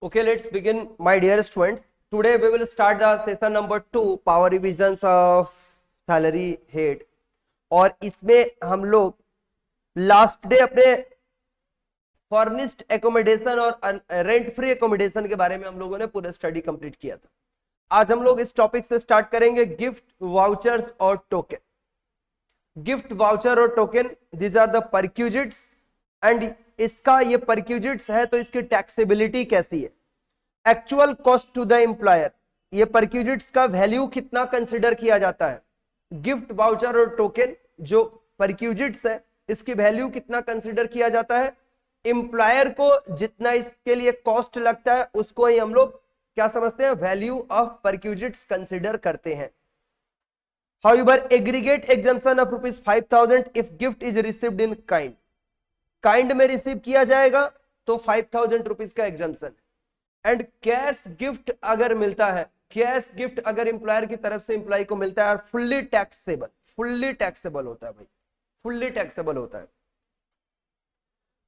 Okay, let's begin, my dear students. Today we will start the session number 2, power revisions of salary head. और इसमें हम लोग last day अपने furnished accommodation और rent free accommodation के बारे में हम लोगों ने पूरा स्टडी कंप्लीट किया था. आज हम लोग इस टॉपिक से स्टार्ट करेंगे गिफ्ट वाउचर्स और टोकन. गिफ्ट वाउचर और token, these are the perquisites. And इसका ये परक्यूजिट्स है तो इसकी टैक्सेबिलिटी कैसी है, actual cost to the employer, ये परक्यूजिट्स का वैल्यू कितना कंसिडर किया जाता है. गिफ्ट वाउचर और टोकन जो परक्यूजिट्स है इसकी वैल्यू कितना कंसिडर किया जाता है, एम्प्लॉयर को जितना इसके लिए कॉस्ट लगता है उसको ही हम लोग क्या समझते हैं, वैल्यू ऑफ परक्यूजिट्स कंसिडर करते हैं. However, aggregate exemption of ₹5,000 if gift is received in kind. Kind में रिसीव किया जाएगा तो 5,000 रुपीज का एग्जाम्पशन. एंड कैश गिफ्ट अगर मिलता है, कैश गिफ्ट अगर एम्प्लॉयर की तरफ से एम्प्लॉय को मिलता है, फुल्ली टैक्सेबल होता है भाई, फुल्ली टैक्सेबल होता है.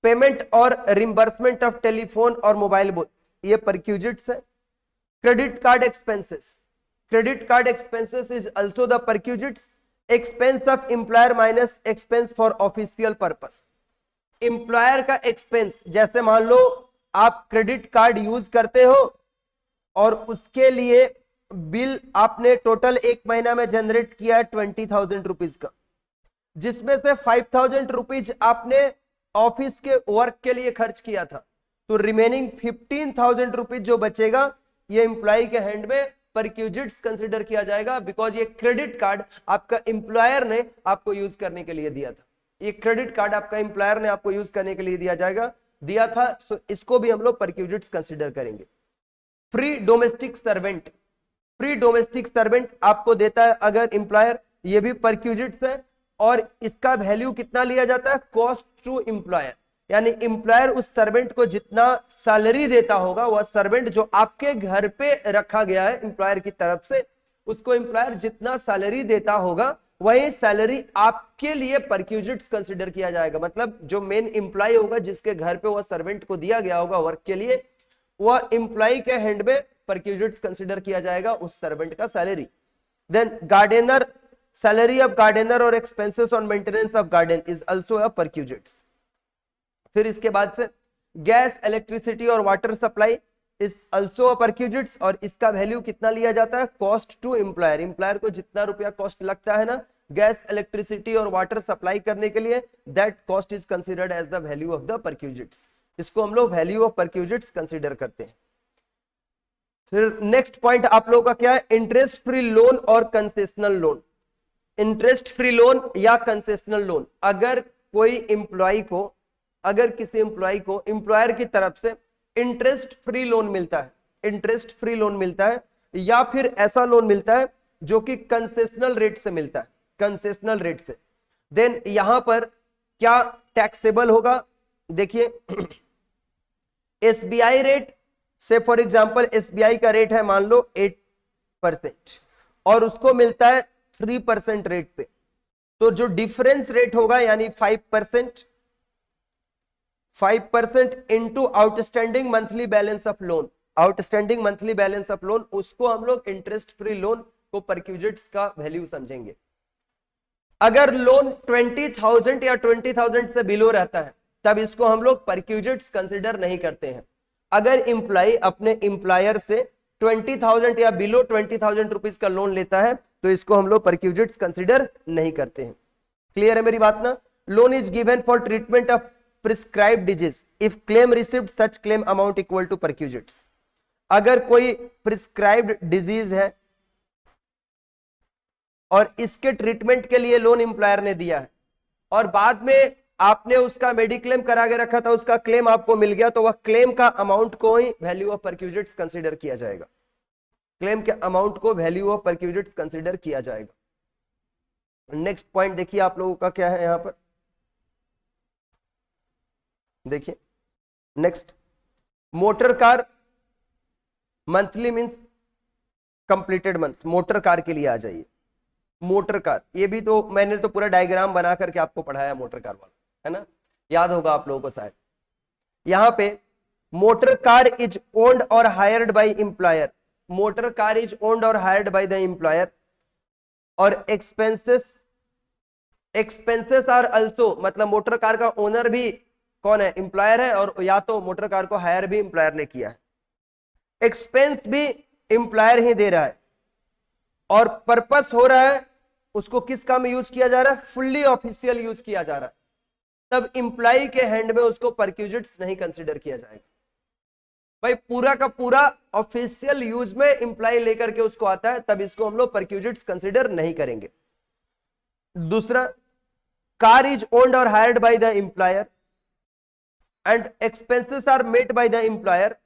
पेमेंट और रिम्बर्समेंट ऑफ टेलीफोन और मोबाइल बिल, ये परक्यूजिट्स है. Credit card expenses is also the perquisites. Expense of employer minus expense for official purpose. Employer का एक्सपेंस, जैसे मान लो आप क्रेडिट कार्ड यूज करते हो और उसके लिए बिल आपने टोटल एक महीना में जनरेट किया है 20,000 रुपीज का, जिसमें से 5,000 रुपीज आपने ऑफिस के वर्क के लिए खर्च किया था, तो रिमेनिंग 15,000 रुपीज जो बचेगा ये एम्प्लॉय के हैंड में परक्यूजिट्स कंसिडर किया जाएगा. बिकॉज ये क्रेडिट कार्ड आपका एम्प्लॉयर ने आपको यूज करने के लिए दिया था, ये क्रेडिट कार्ड आपका एम्प्लॉयर ने आपको यूज करने के लिए दिया था. सो इसको भी हम लोग परक्यूजिट्स कंसीडर करेंगे. फ्री डोमेस्टिक सर्वेंट आपको देता है अगर एम्प्लॉयर, ये भी परक्यूजिट्स है. और इसका वैल्यू कितना लिया जाता है, कॉस्ट टू एम्प्लॉयर, यानी एम्प्लॉयर उस सर्वेंट को जितना सैलरी देता होगा, वह सर्वेंट जो आपके घर पे रखा गया है एम्प्लॉयर की तरफ से, उसको एम्प्लॉयर जितना सैलरी देता होगा वही सैलरी आपके लिए परक्यूजिट्स कंसिडर किया जाएगा. मतलब जो मेन एम्प्लॉय होगा जिसके घर पे वह सर्वेंट को दिया गया होगा वर्क के लिए, वह एम्प्लॉय के हैंड में परक्यूजिट्स कंसिडर किया जाएगा उस सर्वेंट का salary. Then gardener, salary of gardener और expenses on maintenance of garden is also a perquisites. फिर इसके बाद से गैस, इलेक्ट्रिसिटी और water supply is also a perquisites. और इसका वैल्यू कितना लिया जाता है, कॉस्ट टू एम्प्लॉयर, एम्प्लॉयर को जितना रुपया कॉस्ट लगता है ना गैस, इलेक्ट्रिसिटी और वाटर सप्लाई करने के लिए, that cost is considered as the value of the perquisites. इसको हम लोग वैल्यू ऑफ परक्यूजिट्स कंसीडर करते हैं. फिर नेक्स्ट पॉइंट आप लोगों का क्या है, इंटरेस्ट फ्री लोन और concessional loan. Interest free loan या कंसेशनल लोन, अगर कोई एम्प्लॉय को, अगर किसी एम्प्लॉय को एम्प्लॉयर की तरफ से इंटरेस्ट फ्री लोन मिलता है, या फिर ऐसा लोन मिलता है जो कि कंसेशनल रेट से मिलता है, कंसेशनल रेट से, देन यहां पर क्या टैक्सेबल होगा. देखिए एसबीआई रेट से, फॉर एग्जांपल एसबीआई का रेट है मान लो 8% और उसको मिलता है 3% रेट पे, तो जो डिफरेंस रेट होगा यानी 5% into outstanding monthly balance of loan, उसको हम लोग इंटरेस्ट फ्री लोन को परक्यूजिट्स का वैल्यू समझेंगे. अगर लोन 20,000 या 20,000 से बिलो रहता है तब इसको हम लोग परक्यूजिट्स कंसिडर नहीं करते हैं. अगर एम्प्लॉय अपने एम्प्लॉयर से 20,000 या बिलो 20,000 रुपीज का लोन लेता है तो इसको हम लोग परक्यूजिट्स कंसिडर नहीं करते हैं. क्लियर है मेरी बात ना. Loan is given for treatment of prescribed disease if claim received such claim amount equal to perquisites. अगर कोई प्रिस्क्राइब्ड डिजीज है और इसके ट्रीटमेंट के लिए लोन एम्प्लॉयर ने दिया है और बाद में आपने उसका मेडिक्लेम करा के रखा था, उसका क्लेम आपको मिल गया, तो वह क्लेम का अमाउंट को ही वैल्यू ऑफ परक्यूजिट्स कंसीडर किया जाएगा. क्लेम के अमाउंट को वैल्यू ऑफ परक्यूजिट्स कंसीडर किया जाएगा. नेक्स्ट पॉइंट देखिए आप लोगों का क्या है यहां पर, देखिए next, motor car monthly means completed month. Motor car के लिए आ जाइए. मोटर कार, ये भी तो मैंने तो पूरा डायग्राम बना करके आपको पढ़ाया मोटर कार वाला, है ना, याद होगा आप लोगों को शायद. यहां पे मोटर कार इज ओन्ड और hired by employer, motor car is owned और हायर्ड बाय द एम्प्लॉयर, और एक्सपेंसेस आर अल्सो, मतलब मोटर कार का ओनर भी कौन है, एम्प्लॉयर है, और या तो मोटर कार को हायर भी एम्प्लॉयर ने किया है, एक्सपेंस भी एम्प्लॉयर ही दे रहा है, और पर्पस हो रहा है उसको किस काम में यूज किया जा रहा है, फुल्ली ऑफिशियल यूज किया जा रहा है, तब एम्प्लॉय के हैंड में उसको परक्यूजिट्स नहीं कंसीडर किया जाएगा। भाई पूरा का पूरा ऑफिशियल यूज में एम्प्लॉय लेकर के उसको आता है, तब इसको हम लोग परक्यूजिट्स कंसीडर नहीं करेंगे। दूसरा, कार इज ओन्ड और hired by the employer and expenses are made by the employer,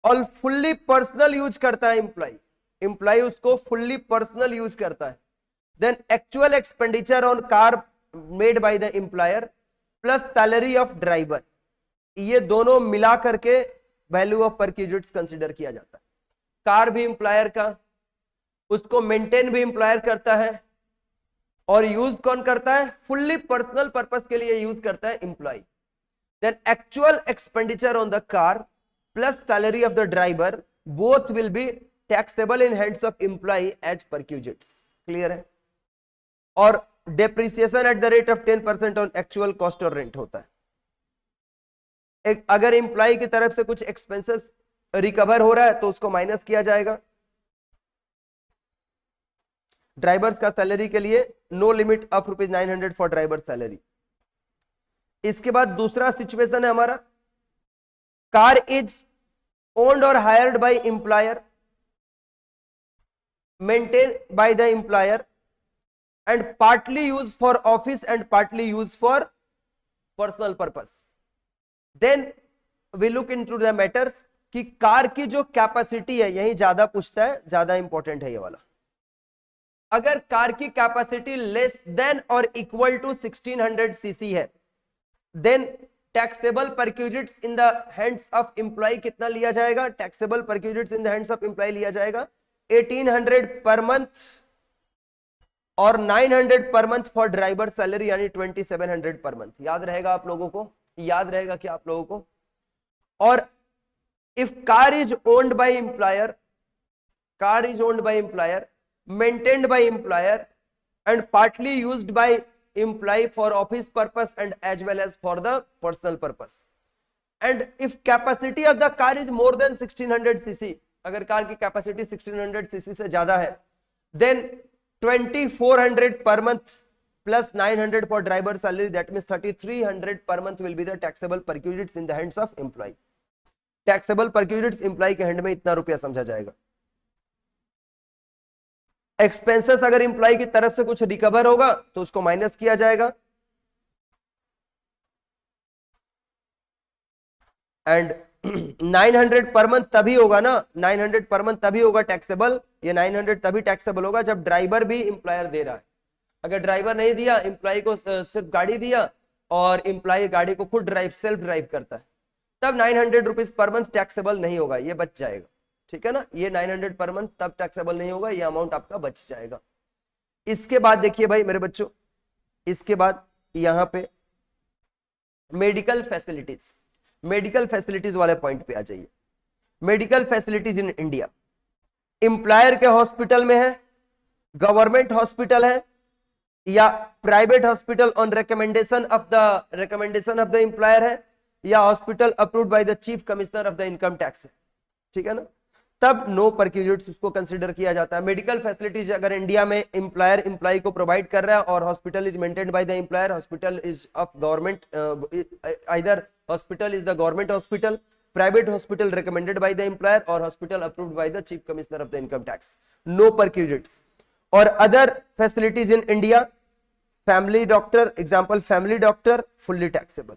और फुल्ली पर्सनल यूज करता है एम्प्लॉय उसको फुल्ली पर्सनल यूज करता है, then actual expenditure on car made by the employer plus salary of driver, ये दोनों मिला करके वैल्यू ऑफ परक्यूजिट्स कंसीडर किया जाता है। कार भी एम्प्लॉयर का, उसको मेंटेन भी एम्प्लॉयर करता है, और यूज कौन करता है, फुल्ली पर्सनल पर्पस के लिए यूज करता है employ. Then actual expenditure on the car plus salary of the driver both will be taxable in hands of employ as perquisites. Clear है? और depreciation at the rate of 10% on actual cost और rent होता है। अगर employ की तरफ से कुछ एक्सपेंसेस रिकवर हो रहा है तो उसको माइनस किया जाएगा। ड्राइवर्स का सैलरी के लिए no limit of ₹900 for driver salary. इसके बाद दूसरा सिचुएशन है हमारा, कार इज ओन्ड और hired by employer, maintain by the employer and partly use for office and partly use for personal purpose. Then we look into the matters कि car की जो capacity है, यही ज्यादा पूछता है, ज्यादा इंपॉर्टेंट है ये वाला। अगर कार की कैपेसिटी लेस देन और इक्वल टू 1600 सीसी है, then taxable perquisites in the hands of employ कितना लिया जाएगा, taxable perquisites in the hands of employ लिया जाएगा 1800 पर मंथ और 900 per month for driver salary, यानी 2700 पर मंथ। याद रहेगा आप लोगों को, याद रहेगा क्या आप लोगों को? और if car is owned by employer, car is owned by employer, maintained by employer and partly used by employee for office purpose and as well as for the personal purpose, and if capacity of the car is more than 1600 cc, अगर car की capacity 1600 CC से ज्यादा है, then 2400 per month plus 900 for driver salary, that means 3300 per month will be the taxable perquisites in the hands of employee। taxable perquisites employee के hand में इतना रुपया समझा जाएगा। एक्सपेंसेस अगर एम्प्लॉय की तरफ से कुछ रिकवर होगा तो उसको माइनस किया जाएगा, एंड 900 पर मंथ तभी होगा ना, 900 पर मंथ तभी होगा टैक्सेबल, ये 900 तभी टैक्सेबल होगा जब ड्राइवर भी एम्प्लॉयर दे रहा है। अगर ड्राइवर नहीं दिया, एम्प्लॉय को सिर्फ गाड़ी दिया और एम्प्लॉय गाड़ी को खुद सेल्फ ड्राइव करता है, तब 900 रुपीज पर मंथ टैक्सेबल नहीं होगा, ये बच जाएगा। ठीक है ना, ये 900 पर मंथ तब टैक्सेबल नहीं होगा, ये अमाउंट आपका बच जाएगा। इसके बाद देखिए भाई मेरे बच्चों, इसके बाद यहां पे मेडिकल फैसिलिटीज, मेडिकल फैसिलिटीज वाले पॉइंट पे आ जाइए। Medical facilities in India, employer के हॉस्पिटल में है, गवर्नमेंट हॉस्पिटल है, या private hospital on recommendation of the employer है, या hospital approved by the chief commissioner of the income tax है। ठीक है ना, तब नो परक्यूजिट्स उसको कंसीडर किया जाता है। मेडिकल फैसिलिटीज अगर इंडिया में एम्प्लॉयर एम्प्लॉय को प्रोवाइड कर रहा है और hospital is maintained by the employer, hospital is of government, either hospital is the government hospital, private hospital recommended by the employer, और hospital approved by the chief commissioner of the income tax, no perquisites. और other facilities in India, family doctor, example family doctor, fully taxable.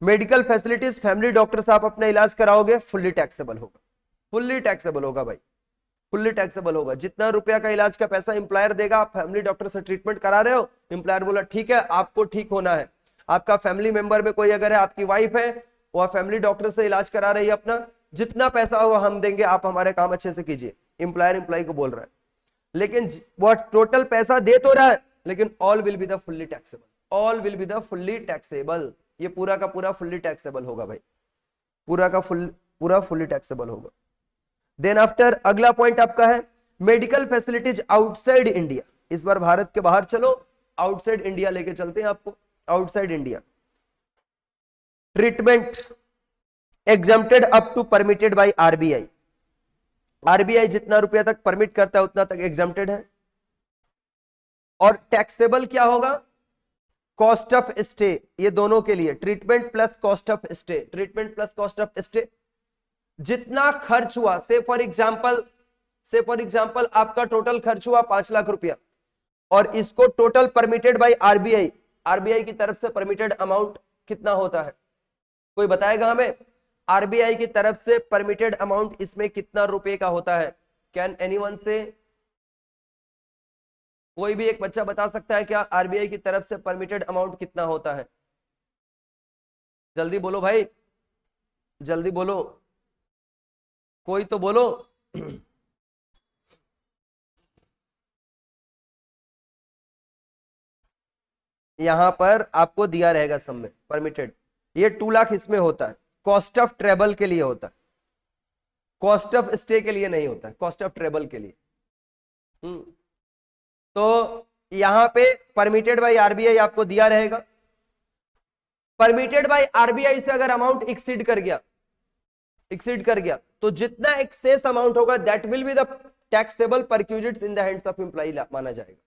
Medical facilities, family doctor से आप अपना इलाज कराओगे, fully taxable होगा, fully taxable होगा भाई, fully taxable होगा। जितना रुपया का इलाज का पैसा एम्प्लॉयर देगा, आप फैमिली डॉक्टर से ट्रीटमेंट करा रहे हो, एम्प्लॉयर बोला ठीक है आपको ठीक होना है, आपका फैमिली मेंबर में कोई अगर है, आपकी वाइफ है, वो फैमिली डॉक्टर से इलाज करा रही है अपना, जितना पैसा होगा हम देंगे, आप हमारे काम अच्छे से कीजिए, एम्प्लॉयर एम्प्लॉय को बोल रहा है। लेकिन वो टोटल पैसा दे तो रहा है, लेकिन all will be the fully taxable, all will be the fully taxable, ये पूरा का पूरा फुल्ली टैक्सेबल होगा भाई। पूरा फुल्ली टैक्सेबल होगा। देन आफ्टर अगला पॉइंट आपका है मेडिकल फैसिलिटीज आउटसाइड इंडिया। इस बार भारत के बाहर चलो, आउटसाइड इंडिया लेके चलते हैं आपको। Outside India treatment exempted up to permitted by RBI. RBI जितना रुपया तक परमिट करता है उतना तक एग्जम्प्टेड है। और टैक्सेबल क्या होगा? कॉस्ट ऑफ स्टे, ये दोनों के लिए treatment plus cost of stay, treatment plus cost of stay. जितना खर्च हुआ, से फॉर एग्जांपल आपका टोटल खर्च हुआ 5 लाख रुपया और इसको total permitted by RBI, RBI की तरफ से परमिटेड अमाउंट कितना होता है? कोई बताएगा हमें? आरबीआई की तरफ से परमिटेड अमाउंट इसमें कितना रुपए का होता है? कैन एनीवन से, कोई भी एक बच्चा बता सकता है क्या आरबीआई की तरफ से परमिटेड अमाउंट कितना होता है? जल्दी बोलो भाई, जल्दी बोलो, कोई तो बोलो। यहां पर आपको दिया रहेगा सब में परमिटेड, ये 2 लाख इसमें होता है। कॉस्ट ऑफ ट्रेवल के लिए होता है, कॉस्ट ऑफ स्टे के लिए नहीं होता है, कॉस्ट ऑफ ट्रेवल के लिए। तो यहां पे परमिटेड बाय आरबीआई आपको दिया रहेगा। परमिटेड बाय आरबीआई से अगर अमाउंट एक्सीड कर गया तो जितना एक्सेस अमाउंट होगा that will be the taxable perquisites in the hands of employee माना जाएगा।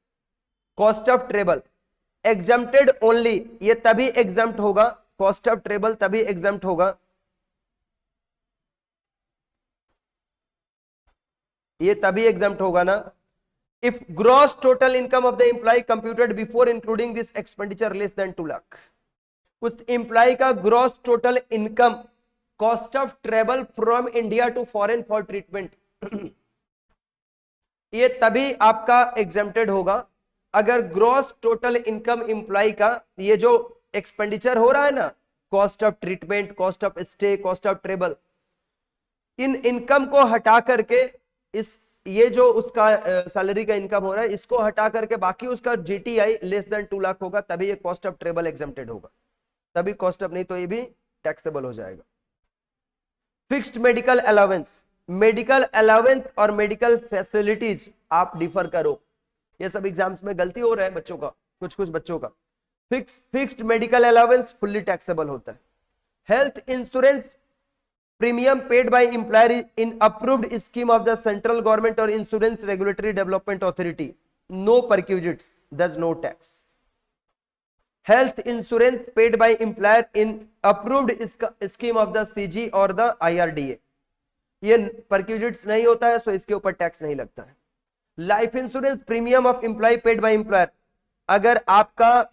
Cost of travel exempted only, ये तभी एग्जम्प्ट होगा, कॉस्ट ऑफ ट्रेवल तभी एग्जम्प्ट होगा, ये तभी एग्जम्प्ट होगा ना, if gross total income of the employee computed before including this expenditure less than 2 lakh। उस एम्प्लॉय का gross total income cost of travel from India to foreign for treatment, ये तभी आपका एग्जेम्प्टेड होगा अगर ग्रॉस टोटल इनकम एम्प्लॉय का, ये जो एक्सपेंडिचर हो रहा है ना, cost of treatment, cost of stay, cost of travel, in income को हटा करके इस, ये जो उसका सैलरी का इनकम हो रहा है इसको हटा करके बाकी उसका जीटीआई लेस देन 2 लाख होगा, तभी ये कॉस्ट ऑफ ट्रेवल एग्जेम्प्टेड होगा, तभी कॉस्ट ऑफ, नहीं तो ये भी टैक्सेबल हो जाएगा। Fixed medical allowance, medical allowance और मेडिकल फैसिलिटीज आप डिफर करो, ये सब एग्जाम्स में गलती हो रहा है बच्चों का, कुछ बच्चों का। Fixed medical allowance fully taxable होता है। Health insurance premium paid by employer in approved scheme of the central government or insurance regulatory development authority, no perquisites, thus no tax। health insurance paid by employer in approved scheme of the CG or the IRDA, ये perquisites नहीं होता है, सो इसके ऊपर tax नहीं लगता है। Life insurance premium of employ paid by employer, अगर आपका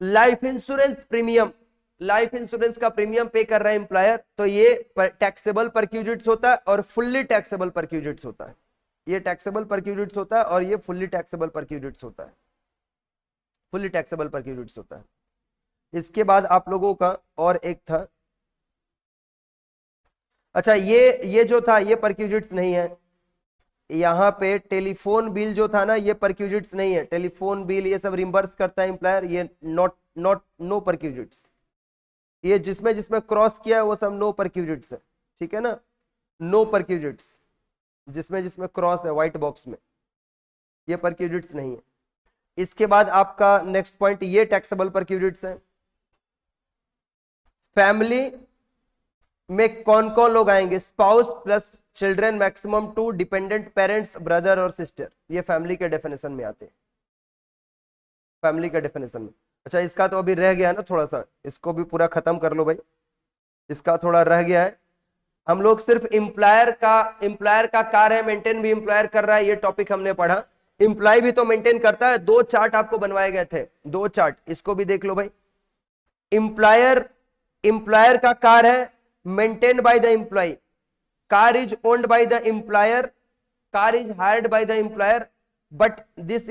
लाइफ इंश्योरेंस का प्रीमियम पे कर रहा है एम्प्लॉयर, तो ये टैक्सेबल परक्यूजिट्स होता है और फुल्ली टैक्सेबल परक्यूजिट्स होता है। ये टैक्सेबल परक्यूजिट्स होता है और ये फुल्ली टैक्सेबल परक्यूजिट्स होता है, फुल्ली टैक्सेबल परक्यूजिट्स होता है। इसके बाद आप लोगों का और एक था, अच्छा ये जो था ये परक्यूजिट्स नहीं है, यहाँ पे टेलीफोन बिल जो था ना ये परक्यूजिट्स नहीं है, टेलीफोन बिल ये सब रिम्बर्स करता है एम्प्लॉयर, ये नो परक्यूजिट्स, ये जिसमें क्रॉस किया है वो सब नो परक्यूजिट्स है, ठीक है ना, नो परक्यूजिट्स, जिसमें क्रॉस है व्हाइट बॉक्स में, ये परक्यूजिट्स नहीं है। इसके बाद आपका नेक्स्ट पॉइंट, ये टैक्सेबल परक्यूजिट्स है। फैमिली में कौन कौन लोग आएंगे? Spouse plus children maximum 2 dependent parents, brother और सिस्टर, ये फैमिली के डेफिनेशन में आते हैं, फैमिली के डेफिनेशन में। अच्छा इसका तो अभी रह गया ना थोड़ा सा, इसको भी पूरा खत्म कर लो भाई, इसका थोड़ा रह गया है। हम लोग सिर्फ एम्प्लॉयर का कार्य मेंटेन भी एम्प्लॉयर कर रहा है, ये टॉपिक हमने पढ़ा। एम्प्लॉय भी तो मेंटेन करता है, 2 चार्ट आपको बनवाए गए थे, 2 चार्ट, इसको भी देख लो भाई। एम्प्लॉयर का कार है maintained by the employ, car is owned by the employer, car is hired by the employer, but this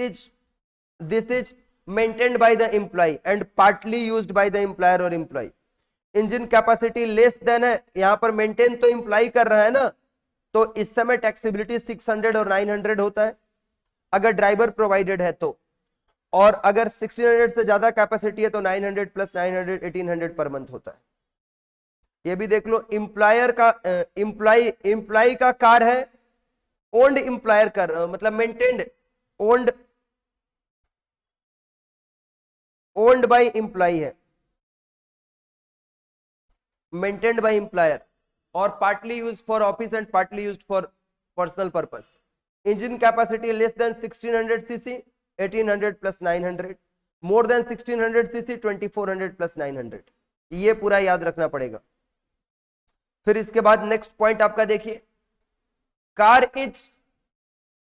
is maintained by the employee and partly used by the employer or employee। Engine capacity less then है, यहां पर maintain तो employ कर रहा है ना, तो इस समय टैक्सेबिलिटी 600 और 900 होता है अगर ड्राइवर प्रोवाइडेड है तो, और अगर 1600 से ज्यादा कैपेसिटी है तो 900 प्लस 900 1800 पर मंथ होता है। ये भी देख लो, इम्प्लायर का इम्प्लाई का कार है, ओन्ड इम्प्लायर कर मतलब maintained, owned owned by imply है, मेंटेन्ड बाय इम्प्लायर, और partly use for office and partly use for personal purpose. Engine capacity less than 1600 CC 1800 plus 900, more than 1600 CC 2400 plus 900। ये पूरा याद रखना पड़ेगा। फिर इसके बाद नेक्स्ट पॉइंट आपका देखिए, car is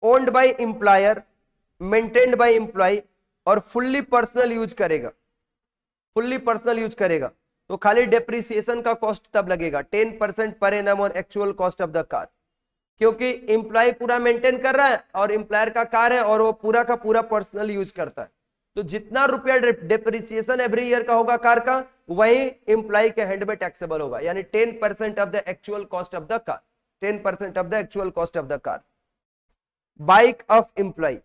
owned by employer, maintained by employ और फुल्ली पर्सनल यूज करेगा, फुल्ली पर्सनल यूज करेगा तो खाली डेप्रिसिएशन का कॉस्ट तब लगेगा 10% per annum on actual cost of the car, क्योंकि एम्प्लॉय पूरा मेंटेन कर रहा है और एम्प्लॉयर का कार है और वो पूरा का पूरा पर्सनल यूज करता है, तो जितना रुपया डेप्रिसिएशन एवरी ईयर का होगा कार का, वही एम्प्लॉय के हैंड में टैक्सेबल होगा, यानी 10% of the actual cost of the car, 10% of the actual cost of the car. Bike of employ,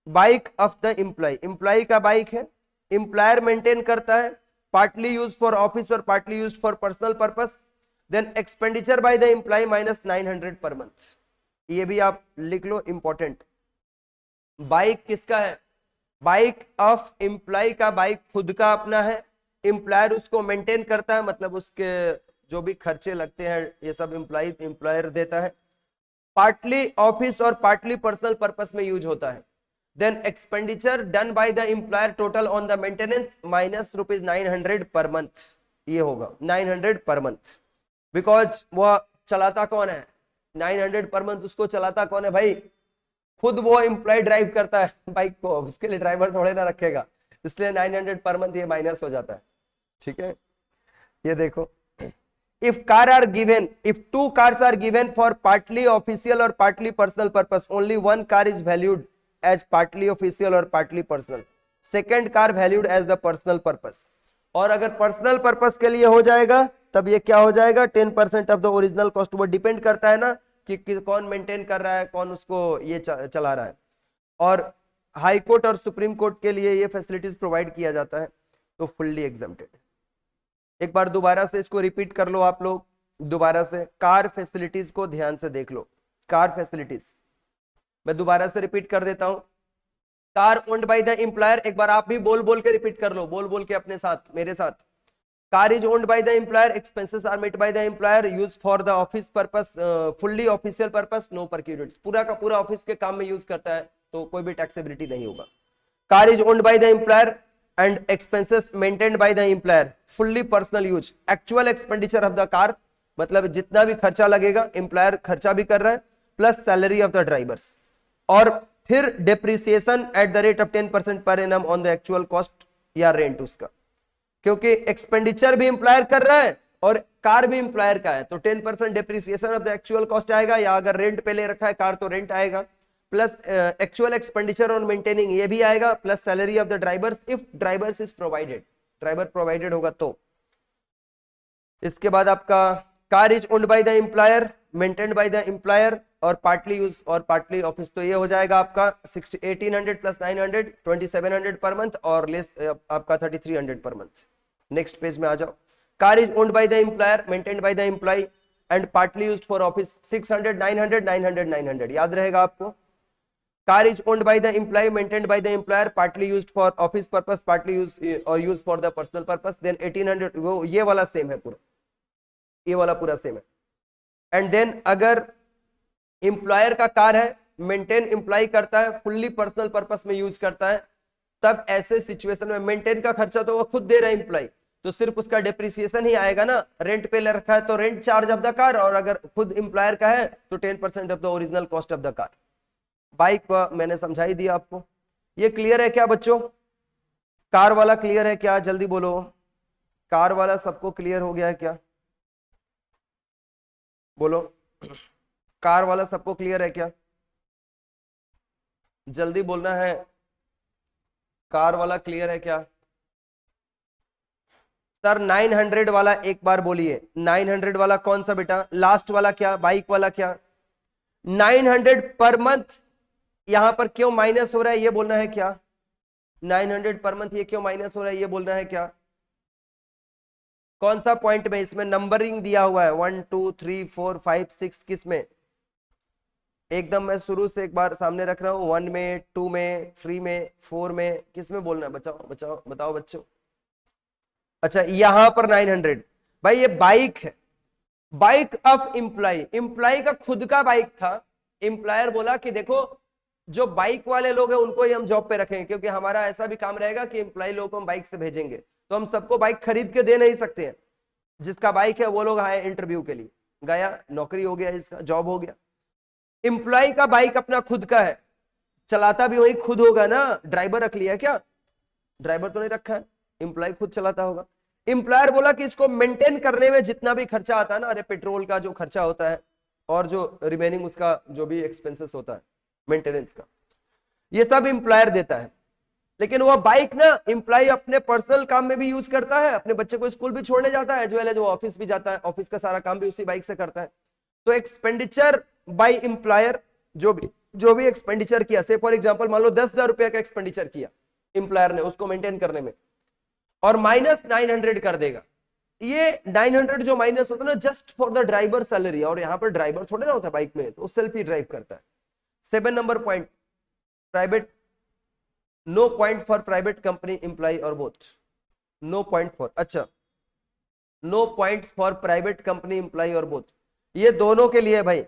bike of the employ, employ का बाइक है, एम्प्लॉयर मेंटेन करता है, पार्टली यूज फॉर ऑफिस और partly use for personal purpose, then expenditure by the employ minus 900 per month. ये भी आप लिख लो, important. Bike किसका है? बाइक ऑफ एम्प्लॉय का, बाइक खुद का अपना है, एम्प्लॉयर उसको मेंटेन करता है, मतलब उसके जो भी खर्चे लगते हैं ये सब एम्प्लॉयर देता है, पार्टली ऑफिस और पार्टली पर्सनल पर्पस में यूज होता है। Then expenditure done by the employer total on the maintenance minus ₹900 per month, ये होगा 900 पर मंथ, बिकॉज वो चलाता कौन है? 900 पर मंथ उसको चलाता कौन है भाई? खुद वो एम्प्लॉय ड्राइव करता है बाइक को, उसके लिए ड्राइवर थोड़े ना रखेगा, इसलिए 900 पर मंथ ये माइनस हो जाता है। ठीक है, ये देखो, if car are given, if two cars are given for partly official or partly personal purpose, only one car is valued as partly official or partly personal, second car valued as the personal purpose। और अगर personal purpose के लिए हो जाएगा तब ये क्या हो जाएगा? 10% ऑफ द ओरिजिनल कॉस्ट। वो डिपेंड करता है ना कि कौन मेंटेन कर रहा है, कौन उसको ये चला रहा है। और हाई कोर्ट और सुप्रीम कोर्ट के लिए ये फैसिलिटीज प्रोवाइड किया जाता है, तो फुल्ली एग्जम्प्टेड। एक बार दोबारा से इसको रिपीट कर लो आप लोग, दोबारा से कार फैसिलिटीज को ध्यान से देख लो। कार फैसिलिटीज मैं दोबारा से रिपीट कर देता हूं। Car owned by the employer, एक बार आप भी बोल बोल के रिपीट कर लो, बोल बोल के अपने साथ, मेरे साथ। Car is owned by the employer, expenses are met by the employer, use for the office purpose, fully official purpose, no perquisites, पूरा का पूरा ऑफिस के काम में यूज करता है तो कोई भी टैक्सेबिलिटी नहीं होगा। Car is owned by the employer and expenses maintained by the employer, fully personal use, actual expenditure of the car, मतलब जितना भी खर्चा लगेगा एम्प्लॉयर खर्चा भी कर रहा है, plus salary of the drivers, और फिर depreciation at the rate of 10% per annum on the actual cost या रेंट उसका, क्योंकि एक्सपेंडिचर भी एम्प्लॉयर कर रहा है और कार भी एम्प्लॉयर का है, तो 10% depreciation of the actual cost आएगा, या अगर रेंट पे ले रखा है कार तो रेंट आएगा, plus actual expenditure on maintaining ये भी आएगा, plus salary of the drivers if drivers is provided, driver provided होगा तो। इसके बाद आपका car is owned by the employer, maintained by the employer और पार्टली यूज और पार्टली ऑफिस, तो ये हो जाएगा आपका 1800 प्लस 900 2700 पर मंथ, और लेस आपका 3300 पर मंथ। नेक्स्ट पेज में आ जाओ। Car is owned by the employer, maintained by the employ and partly used for office, 600 900 900 900 याद रहेगा आपको। car is owned by the employee, maintained by the employer, partly used for office purpose, partly used or used for the personal purpose, then 1800, वो ये वाला same है पूरा, ये वाला पूरा सेम है। एंड देन अगर एम्प्लॉयर का कार है, मेंटेन एम्प्लॉय करता है, फुल्ली पर्सनल पर्पस में यूज करता है, तब ऐसे सिचुएशन में मेंटेन का खर्चा तो वो खुद दे रहा है एम्प्लॉय, तो सिर्फ उसका डेप्रिसिएशन ही आएगा ना, रेंट पे ले रखा है तो rent charge of the car, और अगर खुद एम्प्लॉयर का है तो 10% of the original cost of the car. Bike का मैंने समझा ही दिया आपको। ये क्लियर है क्या बच्चों? कार वाला क्लियर है क्या? जल्दी बोलो, कार वाला सबको क्लियर हो गया है क्या? बोलो, कार वाला सबको क्लियर है क्या? जल्दी बोलना है, कार वाला क्लियर है क्या? सर 900 वाला एक बार बोलिए, 900 वाला कौन सा बेटा? लास्ट वाला क्या? बाइक वाला क्या? 900 पर मंथ यहां पर क्यों माइनस हो रहा है ये बोलना है क्या? 900 पर मंथ ये क्यों माइनस हो रहा है ये बोलना है क्या? कौन सा पॉइंट में? इसमें नंबरिंग दिया हुआ है 1 2 3 4 5 6, किस में? एकदम मैं शुरू से एक बार सामने रख रहा हूं, 1 में, 2 में, 3 में, 4 में, किस में बोलना है? बताओ बच्चों। अच्छा यहां पर 900। भाई ये बाइक है, बाइक ऑफ एम्प्लॉय, एम्प्लॉय का खुद का बाइक था। एम्प्लॉयर बोला कि देखो जो बाइक वाले लोग हैं उनको ही हम जॉब पे रखेंगे, क्योंकि हमारा ऐसा भी काम रहेगा कि एम्प्लॉय लोगों को हम बाइक से भेजेंगे, तो हम सबको बाइक खरीद के दे नहीं सकते हैं। जिसका बाइक है वो लोग आए इंटरव्यू के लिए, गया, नौकरी हो गया, इसका जॉब हो गया। एम्प्लॉय का बाइक अपना खुद का है, चलाता भी वही खुद होगा ना, ड्राइवर रख लिया क्या? ड्राइवर तो नहीं रखा है, एम्प्लॉय खुद चलाता होगा। एम्प्लॉयर बोला कि इसको मेंटेन करने में जितना भी खर्चा आता है ना, अरे पेट्रोल का जो खर्चा होता है और जो रिमेनिंग उसका जो भी एक्सपेंसेस होता है मेंटेनेंस का, ये सब एम्प्लॉयर देता है। लेकिन वह बाइक ना एम्प्लॉय अपने पर्सनल काम में भी यूज करता है, अपने बच्चे को स्कूल भी छोड़ने जाता है, एज वेल एज वो ऑफिस भी जाता है, ऑफिस का सारा काम भी उसी बाइक से करता है। तो एक्सपेंडिचर बाय एम्प्लॉयर, जो भी एक्सपेंडिचर किया, से फॉर एग्जांपल मान लो 10,000 रुपया का एक्सपेंडिचर किया एम्प्लॉयर ने उसको मेंटेन करने में, और माइनस 900 कर देगा। ये 900 जो माइनस होता है ना, just for the driver salary, और यहाँ पर ड्राइवर थोड़े ना होता है बाइक में, तो सेल्फ ही ड्राइव करता है। 7 number point, private, no point for private company employ और बोथ, नो पॉइंट फॉर, अच्छा no points for private company employ और बोथ, ये दोनों के लिए भाई।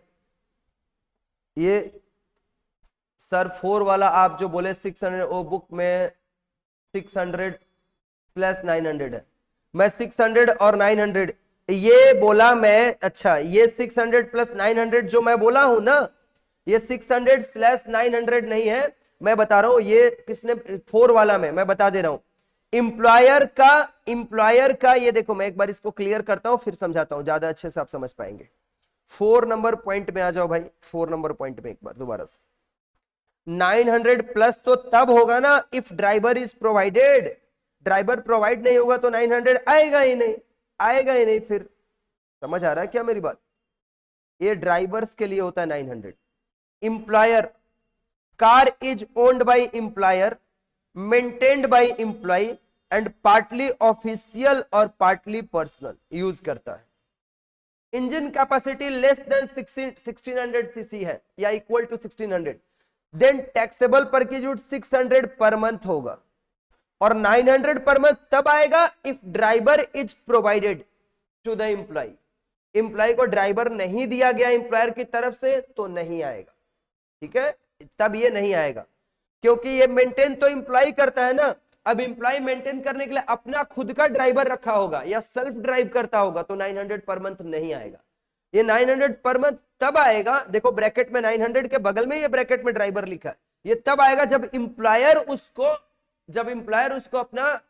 ये सर 4 वाला आप जो बोले 600, वो बुक में 600/900 है, मैं 600 और 900 ये बोला मैं। अच्छा ये 600 + 900 जो मैं बोला हूं ना, ये 600/900 नहीं है, मैं बता रहा हूं ये किसने 4 वाला में मैं बता दे रहा हूं। एम्प्लॉयर का ये देखो, मैं एक बार इसको क्लियर करता हूं फिर समझाता हूं, ज्यादा अच्छे से आप समझ पाएंगे। 4 नंबर पॉइंट में आ जाओ भाई, 4 नंबर पॉइंट में एक बार दोबारा से। 900 प्लस तो तब होगा ना if driver is provided, driver provide नहीं होगा तो 900 आएगा ही नहीं, आएगा ही नहीं। फिर समझ आ रहा है क्या मेरी बात? ये ड्राइवर्स के लिए होता है 900। Employer, car is owned by employer, maintained by employee and partly official और पार्टली पर्सनल यूज करता है। Engine capacity less than 1600 CC है या equal to 1600, then taxable perquisite 600 per month होगा, और 900 पर मंथ तब आएगा if driver is provided to the employ. Employ को ड्राइवर नहीं दिया गया एम्प्लॉयर की तरफ से तो नहीं आएगा, ठीक है, तब ये नहीं आएगा, क्योंकि ये मेंटेन तो एम्प्लॉय करता है ना। अब एम्प्लॉय मेंटेन करने के लिए अपना खुद का ड्राइवर रखा होगा या सेल्फ ड्राइव करता होगा तो 900 पर मंथ नहीं आएगा। ये 900 पर मंथ तब आएगा, देखो ब्रैकेट में 900 के बगल में ये ब्रैकेट में ड्राइवर लिखा है, ये तब आएगा जब एम्प्लॉयर उसको अपना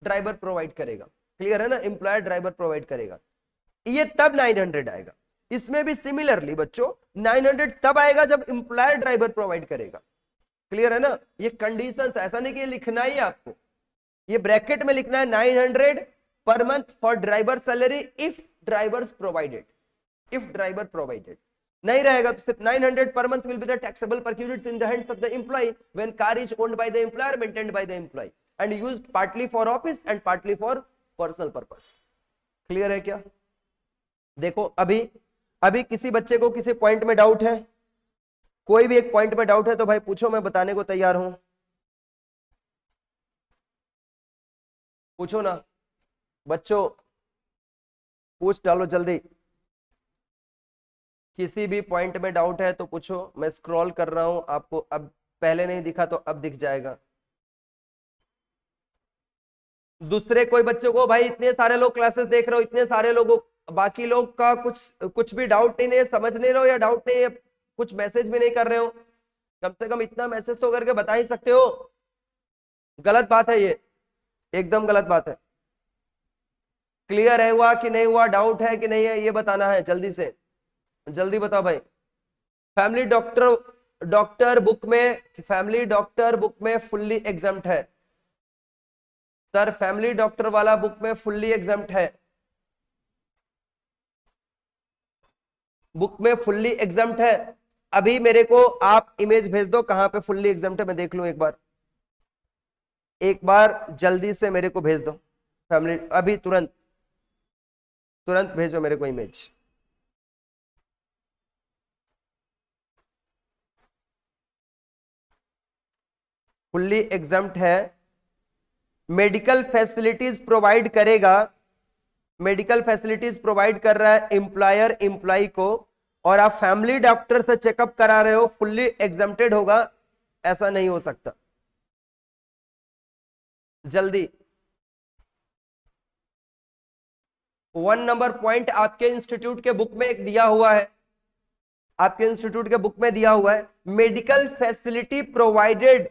ड्राइवर प्रोवाइड करेगा। क्लियर है ना? एम्प्लॉयर ड्राइवर प्रोवाइड करेगा, ये तब 900 आएगा। इसमें भी सिमिलरली बच्चों 900 तब आएगा जब एम्प्लॉयर ड्राइवर प्रोवाइड करेगा। क्लियर है ना? ये कंडीशंस, ऐसा नहीं कि ये लिखना ही आपको, ये ब्रैकेट में लिखना है 900 per month for driver salary if drivers provided, if driver provided नहीं रहेगा तो सिर्फ 900 per month will be the taxable perquisites in the hands of the employee when car is owned by the employer, maintained by the employee and used partly for office and partly for personal purpose. Clear है क्या? देखो अभी किसी बच्चे को किसी point में doubt है? कोई भी एक पॉइंट में डाउट है तो भाई पूछो, मैं बताने को तैयार हूं, पूछो ना बच्चों, पूछ डालो जल्दी। किसी भी पॉइंट में डाउट है तो पूछो, मैं स्क्रॉल कर रहा हूं, आपको अब पहले नहीं दिखा तो अब दिख जाएगा। दूसरे कोई बच्चों को, भाई इतने सारे लोग क्लासेस देख रहे हो, इतने सारे लोगों, बाकी लोग का कुछ भी डाउट नहीं है, समझ नहीं रहे हो या डाउट नहीं है, कुछ मैसेज भी नहीं कर रहे हो, कम से कम इतना मैसेज तो करके बता ही सकते हो। गलत बात है ये, एकदम गलत बात है। क्लियर है हुआ कि नहीं हुआ, डाउट है कि नहीं है, ये बताना है जल्दी से, जल्दी बताओ भाई। फैमिली डॉक्टर बुक में फुल्ली एग्जम्प्ट है सर, फैमिली डॉक्टर वाला बुक में फुल्ली एग्जम्प्ट है, बुक में फुल्ली एग्जम्प्ट है। अभी मेरे को आप इमेज भेज दो कहां पे फुल्ली एग्जम्प्ट है, मैं देख लूं एक बार जल्दी से मेरे को भेज दो फैमिली, अभी तुरंत तुरंत भेजो मेरे को इमेज। फुल्ली एग्जम्प्ट है, मेडिकल फैसिलिटीज प्रोवाइड करेगा, मेडिकल फैसिलिटीज प्रोवाइड कर रहा है एम्प्लॉयर एम्प्लॉय को, और आप फैमिली डॉक्टर से चेकअप करा रहे हो, फुल्ली एग्जम्प्टेड होगा? ऐसा नहीं हो सकता। जल्दी 1 नंबर पॉइंट आपके इंस्टीट्यूट के बुक में एक दिया हुआ है, आपके इंस्टीट्यूट के बुक में दिया हुआ है, medical facility provided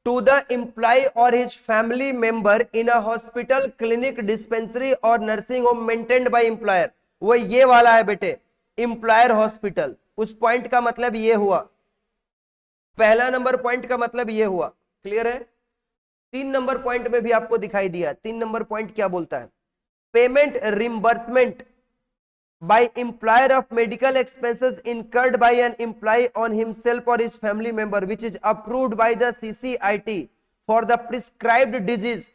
to the employ और his family member in a hospital, clinic, dispensary और nursing home maintained by employer. वो ये वाला है बेटे, एम्प्लॉयर हॉस्पिटल। उस पॉइंट का मतलब ये हुआ, पहला नंबर पॉइंट का मतलब ये हुआ। क्लियर है? 3 नंबर पॉइंट में भी आपको दिखाई दिया। 3 नंबर पॉइंट क्या बोलता है? Payment reimbursement by employer of medical expenses incurred by an employee on himself or his family member which is approved by the CCIT for the prescribed disease।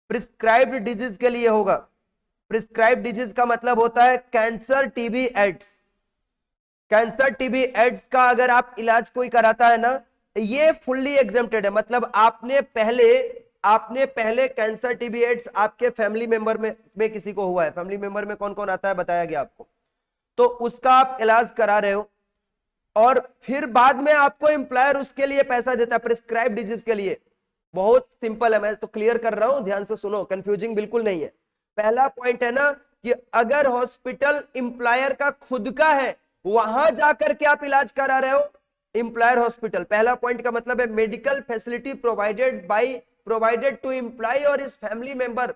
prescribed disease के लिए होगा। prescribed disease का मतलब होता है cancer, TB, AIDS. Cancer, TB, AIDS का अगर आप इलाज कोई कराता है ना, ये फुल्ली एग्जेम्प्टेड है। मतलब आपने पहले कैंसर, टीबी, एड्स आपके फैमिली मेंबर में किसी को हुआ है, फैमिली मेंबर में कौन कौन आता है बताया गया आपको, तो उसका आप इलाज करा रहे हो, और फिर बाद में आपको एम्प्लॉयर उसके लिए पैसा देता है प्रिस्क्राइब डिजीज के लिए। बहुत सिंपल है, मैं तो क्लियर कर रहा हूं, ध्यान से सुनो, कंफ्यूजिंग बिल्कुल नहीं है। पहला पॉइंट है ना कि अगर हॉस्पिटल एम्प्लॉयर का खुद का है, वहां जाकर के आप इलाज करा रहे हो, एम्प्लॉयर हॉस्पिटल। पहला पॉइंट का मतलब है medical facility provided to employee और his family member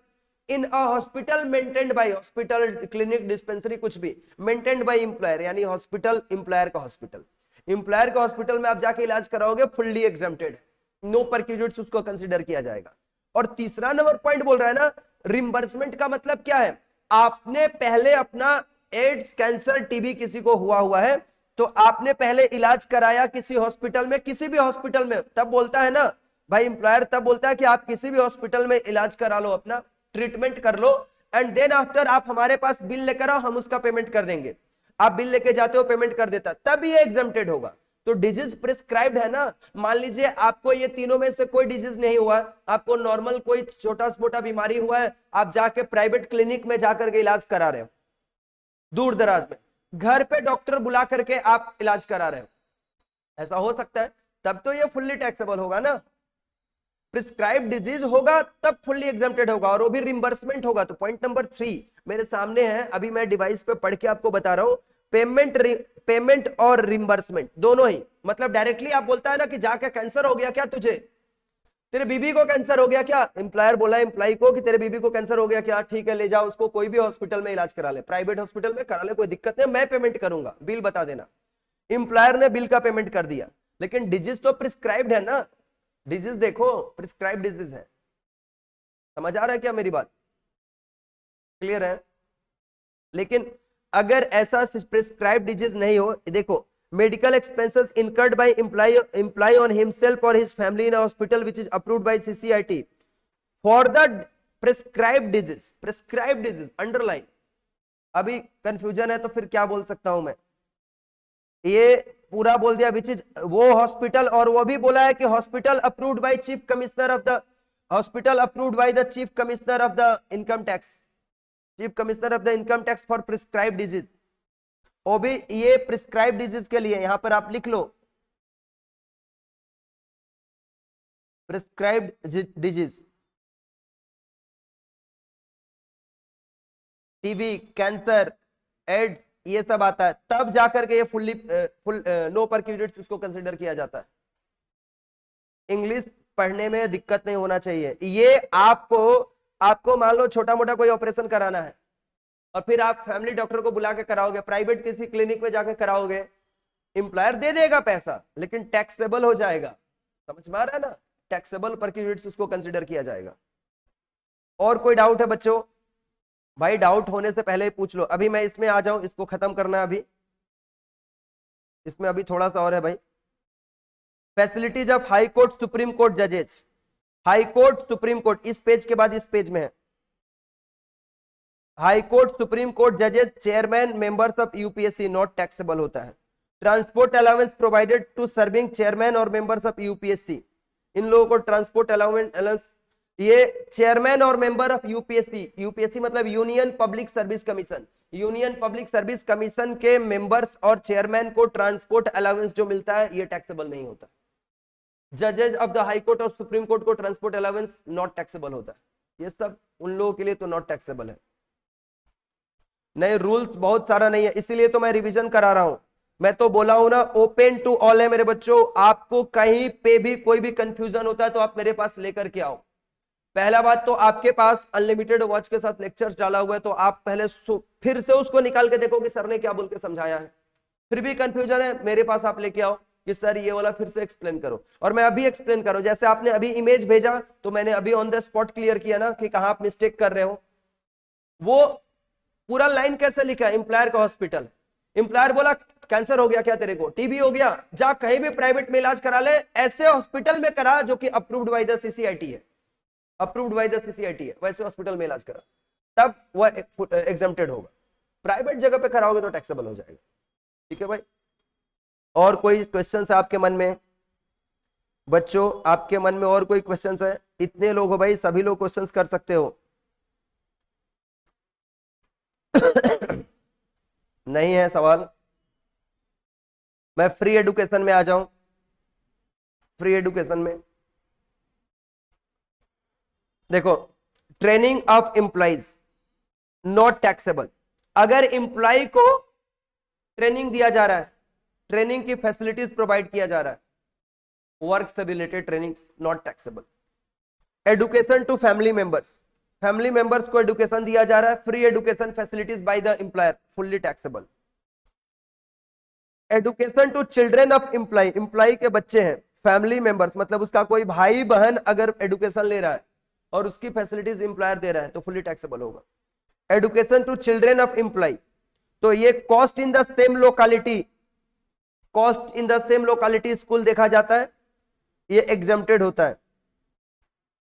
in a hospital maintained by, hospital, clinic, dispensary, कुछ भी मेंटेन्ड बाय एम्प्लॉयर, यानी हॉस्पिटल एम्प्लॉयर का हॉस्पिटल। एम्प्लॉयर का हॉस्पिटल में आप जाके इलाज कराओगे, फुल्ली एग्जेम्प्टेड है, नो परक्यूजिट्स उसको कंसीडर किया जाएगा। और तीसरा नंबर पॉइंट बोल रहा है ना, रिम्बर्समेंट का मतलब क्या है? आपने पहले अपना एड्स, कैंसर, टीबी किसी को हुआ है, तो आपने पहले इलाज कराया किसी हॉस्पिटल में, किसी भी हॉस्पिटल में, तब बोलता है ना भाई एम्प्लॉयर, तब बोलता है कि आप किसी भी हॉस्पिटल में इलाज करा लो, अपना ट्रीटमेंट कर लो, एंड देन आफ्टर आप हमारे पास बिल लेकर आओ, हम उसका पेमेंट कर देंगे। आप बिल लेके जाते हो, पेमेंट कर देता, तब ये एग्जेम्प्टेड होगा। तो डिजीज प्रिस्क्राइब्ड है ना। मान लीजिए आपको ये तीनों में से कोई डिजीज नहीं हुआ, आपको नॉर्मल कोई छोटा मोटा बीमारी हुआ है, आप जाके प्राइवेट क्लिनिक में जाकर के इलाज करा रहे हो, दूर दराज में, घर पे डॉक्टर बुला करके आप इलाज करा रहे हो, ऐसा हो सकता है, तब तो ये फुल्ली टैक्सेबल होगा ना। प्रिस्क्राइब डिजीज होगा तब फुल्ली एग्जेम्प्टेड होगा, और वो भी रिम्बर्समेंट होगा। तो पॉइंट नंबर 3 मेरे सामने है, अभी मैं डिवाइस पे पढ़ के आपको बता रहा हूं। पेमेंट और रिम्बर्समेंट दोनों ही, मतलब डायरेक्टली आप बोलता है ना कि जाके कैंसर हो गया क्या तुझे, तेरे बीबी को कैंसर हो गया क्या, एम्प्लॉयर बोला एम्प्लॉय को कि तेरे बीबी को कैंसर हो गया क्या, ठीक है ले जाओ उसको कोई भी हॉस्पिटल में इलाज करा ले, प्राइवेट हॉस्पिटल में करा ले, कोई दिक्कत नहीं, मैं पेमेंट करूंगा, बिल बता देना। एम्प्लॉयर ने बिल का पेमेंट कर दिया, लेकिन डिजीज तो प्रिस्क्राइब्ड है ना, डिजीज देखो प्रिस्क्राइब डिजीज है। समझ आ रहा है क्या मेरी बात? क्लियर है? लेकिन अगर ऐसा प्रिस्क्राइब डिजीज नहीं हो, देखो medical expenses incurred by employee on himself और his family in hospital which is approved by CCIT for the prescribe disease underline. अभी कंफ्यूजन है तो फिर क्या बोल सकता हूं मैं, ये पूरा बोल दिया विच इज वो हॉस्पिटल, और वो भी बोला है कि hospital approved by chief commissioner of the, hospital approved by the chief commissioner of the income tax, chief commissioner of the income tax for prescribe disease. वो भी ये प्रिस्क्राइब डिजीज के लिए, यहां पर आप लिख लो prescribed disease, TB, cancer, AIDS, ये सब आता है, तब जाकर के ये फुल नो परक्यूजिट्स इसको कंसीडर किया जाता है। इंग्लिश पढ़ने में दिक्कत नहीं होना चाहिए। ये आपको मान लो छोटा मोटा कोई ऑपरेशन कराना है, और फिर आप फैमिली डॉक्टर को बुला के कराओगे, प्राइवेट किसी क्लिनिक में जाकर कराओगे, एम्प्लॉयर दे देगा पैसा, लेकिन टैक्सेबल हो जाएगा। समझ में आ रहा है ना, टैक्सेबल परक्यूजिट्स उसको कंसीडर किया जाएगा। और कोई डाउट है बच्चों? भाई डाउट होने से पहले ही पूछ लो। अभी मैं इसमें आ जाऊं, इसको खत्म करना है अभी, इसमें अभी थोड़ा सा और है भाई। Facilities of high court supreme court जजेस, हाई कोर्ट सुप्रीम कोर्ट, इस पेज के बाद इस पेज में है। हाई कोर्ट, सुप्रीम कोर्ट जजेस, chairman, members of UPSC not taxable होता है। Transport allowance provided to serving chairman और मेंबर्स ऑफ यूपीएससी, इन लोगों को ट्रांसपोर्ट अलाउंस, ये चेयरमैन और मेंबर ऑफ यूपीएससी, यूपीएससी मतलब union public service commission, union public service commission के मेंबर्स और चेयरमैन को ट्रांसपोर्ट अलाउंस जो मिलता है ये टैक्सेबल नहीं होता। जजेज ऑफ द हाई कोर्ट और सुप्रीम कोर्ट को ट्रांसपोर्ट अलाउंस नॉट टैक्सेबल होता है। ये सब उन लोगों के लिए तो नॉट टैक्सेबल है। नए रूल्स बहुत सारा नहीं है, इसीलिए तो मैं रिवीजन करा रहा हूं। मैं तो बोला हूं ना, ओपन टू ऑल है मेरे बच्चों। आपको कहीं पे भी कोई भी कंफ्यूजन होता है तो आप मेरे पास लेकर के आओ। पहला बात तो आपके पास अनलिमिटेड वॉच के साथ लेक्चर्स डाला हुआ है, तो आप पहले फिर से उसको निकाल के देखो कि सर ने क्या बोल के समझाया है। फिर भी कंफ्यूजन है, मेरे पास आप लेके आओ कि सर ये वाला फिर से एक्सप्लेन करो, और मैं अभी एक्सप्लेन करूं। जैसे आपने अभी इमेज भेजा तो मैंने अभी ऑन द स्पॉट क्लियर किया ना कि कहां आप मिस्टेक कर रहे हो। वो पूरा लाइन कैसे लिखा है, एम्प्लॉयर का हॉस्पिटल, एम्प्लॉयर बोला कैंसर हो गया क्या तेरे को, टीबी हो गया, जा कहीं भी प्राइवेट में इलाज करा ले, ऐसे हॉस्पिटल में करा जो कि अप्रूव्ड बाय द सीसीआईटी है, अप्रूव्ड बाय द सीसीआईटी है, वैसे हॉस्पिटल में इलाज करा, तब वह एग्जेम्प्टेड होगा। प्राइवेट जगह पे कराओगे तो टैक्सेबल हो जाएगा। ठीक है भाई। और कोई क्वेश्चन है आपके मन में बच्चों, आपके मन में और कोई क्वेश्चन है? इतने लोग हो भाई, सभी लोग क्वेश्चन कर सकते हो। नहीं है सवाल? मैं फ्री एडुकेशन में आ जाऊं। फ्री एडुकेशन में देखो, training of employees not taxable. अगर एम्प्लॉय को ट्रेनिंग दिया जा रहा है, ट्रेनिंग की फैसिलिटीज प्रोवाइड किया जा रहा है, वर्क से related training not taxable. Education to family members, family members को एडुकेशन दिया जा रहा है, free education facilities by the employer, fully taxable. Education to children of employ, employ के बच्चे हैं, फैमिली मेंबर्स मतलब उसका कोई भाई बहन अगर एडुकेशन ले रहा है और उसकी फैसिलिटीज एम्प्लॉयर दे रहा है तो फुल्ली टैक्सेबल होगा। Education to children of employ, तो ये cost in the same locality, cost in the same locality school देखा जाता है, ये एग्जेम्प्टेड होता है।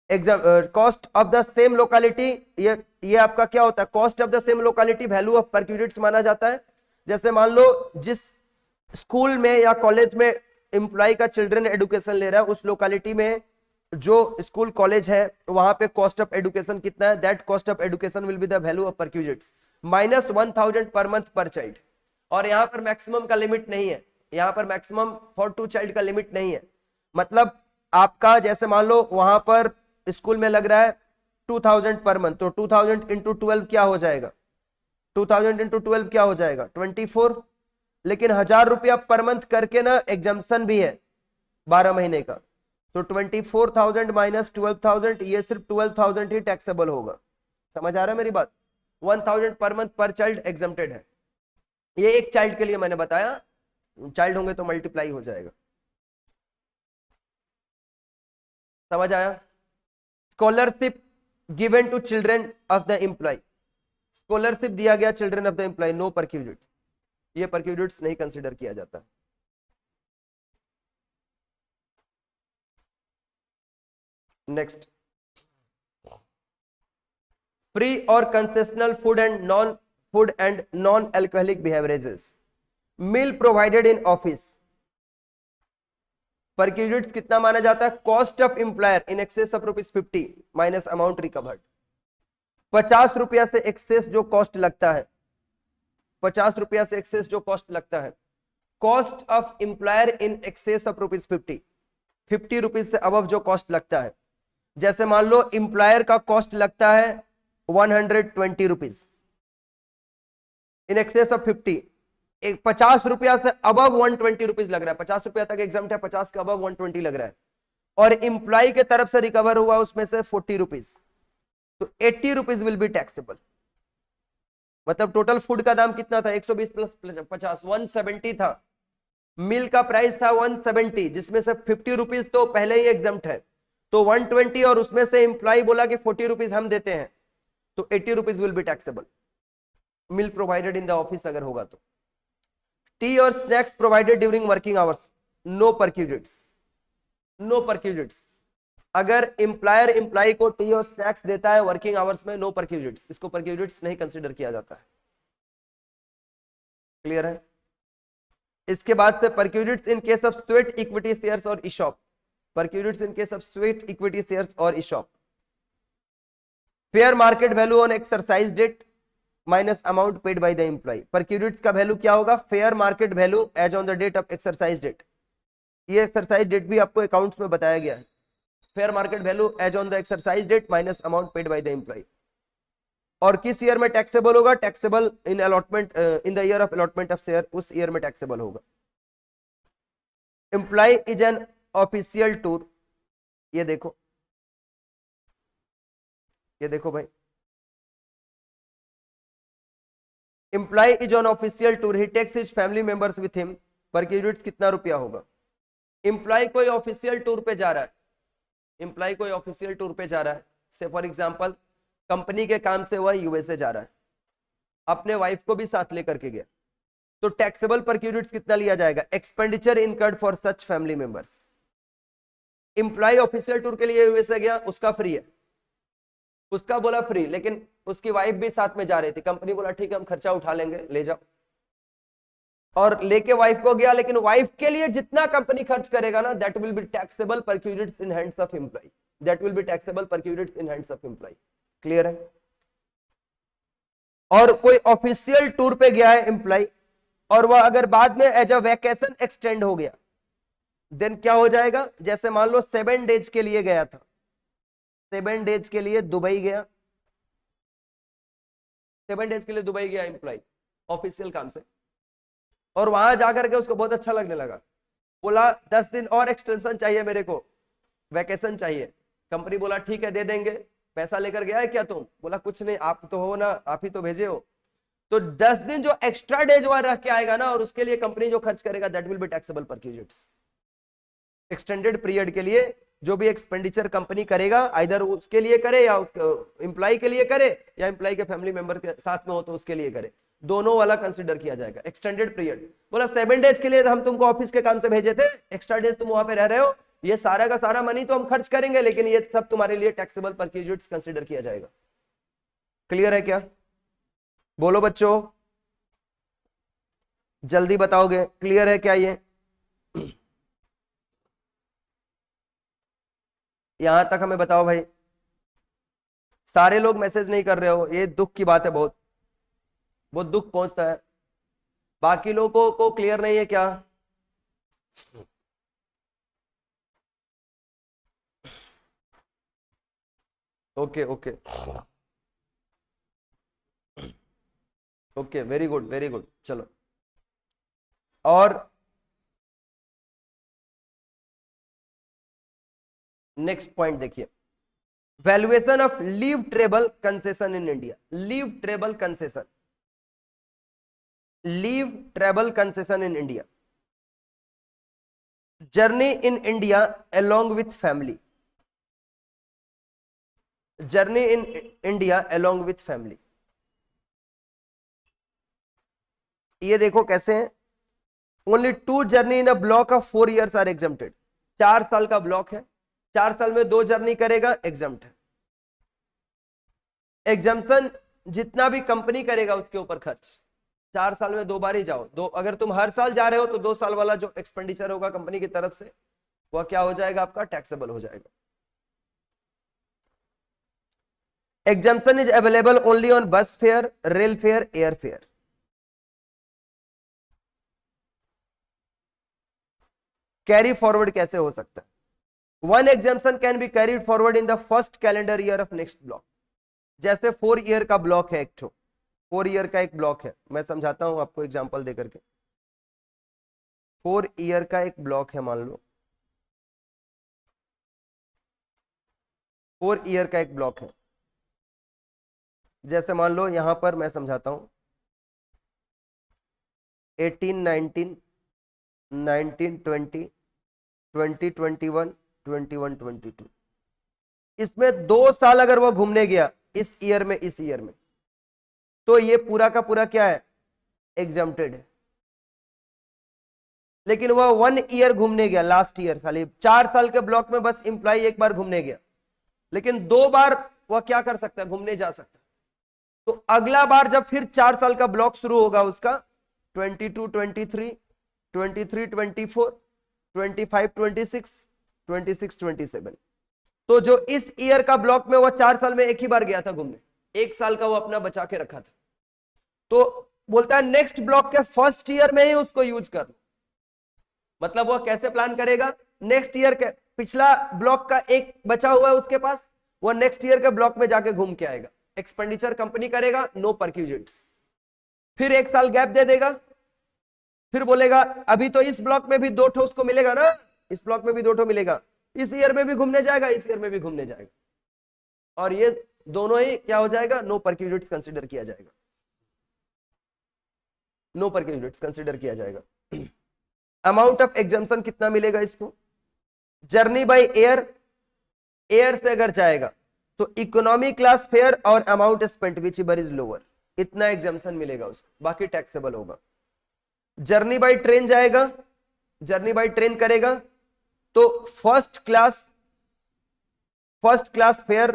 Cost of the same locality, ये आपका क्या होता है, cost of the same locality value of per units माना जाता है। जैसे मान लो जिस स्कूल में या कॉलेज में एम्प्लॉय का चिल्ड्रन एडुकेशन ले रहा है, उस लोकालिटी में जो स्कूल कॉलेज है वहां पे कॉस्ट ऑफ एडुकेशन कितना है, that cost of education will be the value of per units minus 1000 per month पर चाइल्ड। और यहाँ पर मैक्सिमम का लिमिट नहीं है, यहाँ पर मैक्सिमम फॉर 2 चाइल्ड का लिमिट नहीं है। मतलब आपका जैसे मान लो वहां पर स्कूल में लग रहा है 2000 पर मंथ, तो 2000 इंटू 12 क्या हो जाएगा, 2000 इंटू 12 क्या हो जाएगा 24। लेकिन 1000 रुपया पर मंथ करके ना एग्जाम्पशन भी है 12 महीने का, तो 24,000 माइनस 12,000, ये सिर्फ 12,000 ही टैक्सेबल होगा। समझ आ रहा है मेरी बात? 1000 पर मंथ पर चाइल्ड एग्जेम्प्टेड है। ये एक चाइल्ड के लिए मैंने बताया, चाइल्ड होंगे तो मल्टीप्लाई हो जाएगा। समझ आया? Scholarship given to children of the employ, scholarship दिया गया children of the employ, no perquisites, ये परक्यूजिट्स नहीं कंसिडर किया जाता। नेक्स्ट, फ्री और concessional food and non alcoholic beverages, meal provided in office, perquisites कितना माना जाता है, cost of employer in excess of ₹50 minus amount recovered. 50 रुपया से एक्सेस जो कॉस्ट लगता है, 50 रुपया से एक्सेस जो कॉस्ट लगता है, cost of employer in excess of ₹50, 50 rupees से अबव जो कॉस्ट लगता है। जैसे मान लो एम्प्लॉयर का कॉस्ट लगता है 120 रुपीज इन एक्सेस ऑफ 50, 50 रुपया से अबव 120 रुपीज लग रहा है, 50 रुपया तक एग्जाम है, 50 के अबव 120 लग रहा है, और एम्प्लॉय के तरफ से रिकवर हुआ उसमें से 40 रुपीज, तो 80 रुपीज विल बी टैक्सेबल। मतलब टोटल फूड का दाम कितना था, 120 प्लस 50 170 था, मील का प्राइस था 170, जिसमें से 50 रुपीज तो पहले ही एग्जाम्प्ट है, तो 120 और उसमें से एम्प्लॉय बोला कि 40 रुपीज हम देते हैं, तो 80 rupees will be taxable, meal provided in the office अगर होगा तो। टी और snacks provided during working hours, no perquisites, no perquisites. अगर एम्प्लॉयर एम्प्लॉय को टी और स्नैक्स देता है वर्किंग आवर्स में, नो परक्यूजिट्स, इसको परक्यूजिट्स नहीं कंसीडर किया जाता है। क्लियर है? इसके बाद से perquisites in case of sweat equity shares और ESOP, perquisites in case of sweat equity shares और Aesop. Fair market value on exercise date minus amount paid by the employ. Perquisites का वैल्यू क्या होगा? Fair market value as on the date of exercise date. ये exercise date भी आपको accounts में बताया गया है। Fair market value as on the exercise date minus amount paid by the employ. और किस ईयर में टैक्सेबल होगा? Taxable in allotment, in the year of allotment of share, उस ईयर में टैक्सेबल होगा। Employ is an official tour, ये देखो, ये देखो भाई, employ is on official tour, he takes his family members with him, perquisites कितना रुपया होगा? एम्प्लॉय कोई ऑफिशियल टूर पे जा रहा है, एम्प्लॉय कोई ऑफिशियल टूर पे जा रहा है, से फॉर एग्जांपल कंपनी के काम से वह यूएसए जा रहा है, अपने वाइफ को भी साथ लेकर के गया, तो टैक्सेबल परक्यूजिट्स कितना लिया जाएगा? Expenditure incurred for such family members. Employ official tour के लिए यूएसए गया, उसका फ्री है, उसका बोला फ्री, लेकिन उसकी वाइफ भी साथ में जा रही थी, कंपनी बोला ठीक है हम खर्चा उठा लेंगे, ले जाओ, और लेके वाइफ को गया, लेकिन वाइफ के लिए जितना कंपनी खर्च करेगा ना, that will be taxable perquisites in hands of employ, that will be taxable perquisites in hands of employ. Clear है? और कोई ऑफिशियल टूर पे गया है एम्प्लॉय, और वह अगर बाद में एज अ वैकेशन एक्सटेंड हो गया, देन क्या हो जाएगा? जैसे मान लो 7 डेज के लिए गया था, 7 डेज के लिए दुबई गया, 7 डेज के लिए दुबई गया एम्प्लॉय ऑफिशियल काम से, और वहां जाकर के उसको बहुत अच्छा लगने लगा, बोला 10 दिन और एक्सटेंशन चाहिए मेरे को, वैकेशन चाहिए। कंपनी बोला ठीक है दे देंगे। पैसा लेकर गया है क्या तुम? बोला कुछ नहीं, आप तो हो ना, आप ही तो भेजे हो। तो 10 दिन जो एक्स्ट्रा डेज वहां रह के आएगा ना, और उसके लिए कंपनी जो खर्च करेगा, that will be taxable perquisites. Extended period के लिए जो भी एक्सपेंडिचर कंपनी करेगा, आइदर उसके लिए करे या उसके एम्प्लॉय के लिए करे, या एम्प्लॉय के फैमिली मेंबर के साथ में हो तो उसके लिए करे, दोनों वाला कंसिडर किया जाएगा। एक्सटेंडेड पीरियड, बोला 7 डेज के लिए हम तुमको ऑफिस के काम से भेजे थे, एक्स्ट्रा डेज तुम वहां पे रह रहे हो, ये सारा का सारा मनी तो हम खर्च करेंगे, लेकिन ये सब तुम्हारे लिए टैक्सेबल परक्यूजिट्स कंसिडर किया जाएगा। क्लियर है क्या? बोलो बच्चों, जल्दी बताओगे, क्लियर है क्या ये? यहां तक हमें बताओ भाई। सारे लोग मैसेज नहीं कर रहे हो, ये दुख की बात है, बहुत बहुत दुख पहुंचता है। बाकी लोगों को क्लियर नहीं है क्या? Okay okay okay, very good very good. चलो, और नेक्स्ट पॉइंट देखिए, valuation of leave travel concession in India. Leave travel concession, leave travel concession in India. Journey in India along with family, journey in India along with family. ये देखो कैसे है, only 2 journey in a block of 4 years are exempted. 4 साल का block है, 4 साल में 2 journey करेगा, एग्जम्प्ट है। एग्जम्पशन जितना भी कंपनी करेगा उसके ऊपर खर्च, 4 साल में 2 बार ही जाओ, दो, अगर तुम हर साल जा रहे हो तो 2 साल वाला जो एक्सपेंडिचर होगा कंपनी की तरफ से, वह क्या हो जाएगा? आपका टैक्सेबल हो जाएगा। Exemption is available only on बस fair, rail fair, air fare. Carry forward कैसे हो सकता है? One exemption can be carried forward in the first calendar year of next block. जैसे 4 ईयर का ब्लॉक है, एक ठो 4 ईयर का एक ब्लॉक है, मैं समझाता हूं आपको एग्जांपल देकर के। 4 ईयर का एक ब्लॉक है, मान लो 4 ईयर का एक ब्लॉक है। जैसे मान लो यहां पर मैं समझाता हूं, 18, 19, 19, 20, 20, 21, 21, 22। इसमें 2 साल अगर वो घूमने गया इस ईयर में, इस ईयर में, तो ये पूरा का पूरा क्या है? एग्जम्प्टेड है। लेकिन वह 1 ईयर घूमने गया लास्ट ईयर, साल 4 साल के ब्लॉक में बस इंप्लॉय एक बार घूमने गया, लेकिन 2 बार वह क्या कर सकता है, घूमने जा सकता है। तो अगला बार जब फिर 4 साल का ब्लॉक शुरू होगा उसका 22, 23, 23, 24, 25, 26, 26, 27, तो जो इस ईयर का ब्लॉक में वो 4 साल में एक ही बार गया था घूमने, 1 साल का वो अपना बचा के रखा था, तो बोलता है नेक्स्ट ब्लॉक के फर्स्ट ईयर में ही उसको यूज कर लो। मतलब वो कैसे प्लान करेगा, नेक्स्ट ईयर के पिछला ब्लॉक का एक बचा हुआ है उसके पास, वो नेक्स्ट ईयर के ब्लॉक में जाके घूम के आएगा, एक्सपेंडिचर कंपनी करेगा, नो परक्यूजिट्स, फिर 1 साल गैप दे देगा, फिर बोलेगा अभी तो इस ब्लॉक में भी 2 ठो उसको मिलेगा ना, इस ब्लॉक में भी 2 ठो मिलेगा, इस ईयर में भी घूमने जाएगा, इस ईयर में भी घूमने जाएगा, और ये दोनों ही क्या हो जाएगा, नो परक्यूजिट्स कंसिडर किया जाएगा, नो परक्यूजिट्स कंसिडर किया जाएगा। अमाउंट ऑफ एग्जाम्पशन कितना मिलेगा इसको, जर्नी बाय एयर, एयर से अगर जाएगा तो इकोनॉमी क्लास फेयर और amount spent whichever is lower, इतना एग्जाम्पशन मिलेगा उसको, बाकी टैक्सेबल होगा। जर्नी बाय ट्रेन जाएगा, जर्नी बाय ट्रेन करेगा तो first class fair,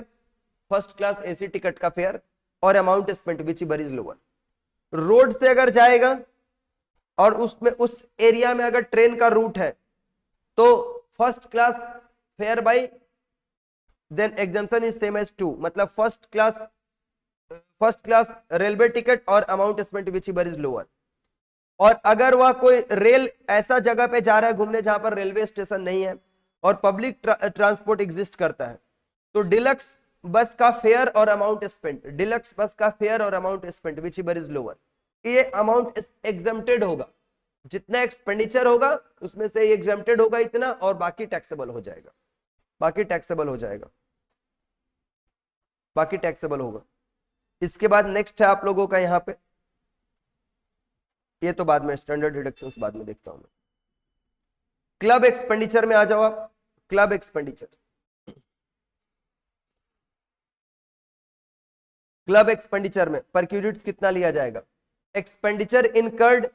first class AC ticket का फेयर और amount spent whichever is lower. Road से अगर जाएगा और उसमें उस एरिया में अगर ट्रेन का रूट है तो first class fare by then exemption is same as 2, मतलब फर्स्ट क्लास रेलवे टिकट और amount spent whichever is lower. और अगर वह कोई रेल ऐसा जगह पे जा रहा है घूमने जहां पर रेलवे स्टेशन नहीं है और पब्लिक ट्रांसपोर्ट एग्जिस्ट करता है, तो डिलक्स बस का फेयर और अमाउंट स्पेंट, डिलक्स बस का फेयर और amount spent whichever is lower, ये अमाउंट एग्जेम्प्टेड होगा, जितना एक्सपेंडिचर होगा उसमें से एग्जेम्प्टेड होगा इतना, और बाकी टैक्सेबल हो जाएगा, बाकी टैक्सेबल हो जाएगा, बाकी टैक्सेबल होगा। इसके बाद नेक्स्ट है आप लोगों का यहाँ पे, ये तो बाद में स्टैंडर्ड डिडक्शंस बाद में देखता हूं मैं। क्लब एक्सपेंडिचर में आ जाओ आप, क्लब एक्सपेंडिचर, क्लब एक्सपेंडिचर में परक्यूजिट्स कितना लिया जाएगा, एक्सपेंडिचर इनकर्ड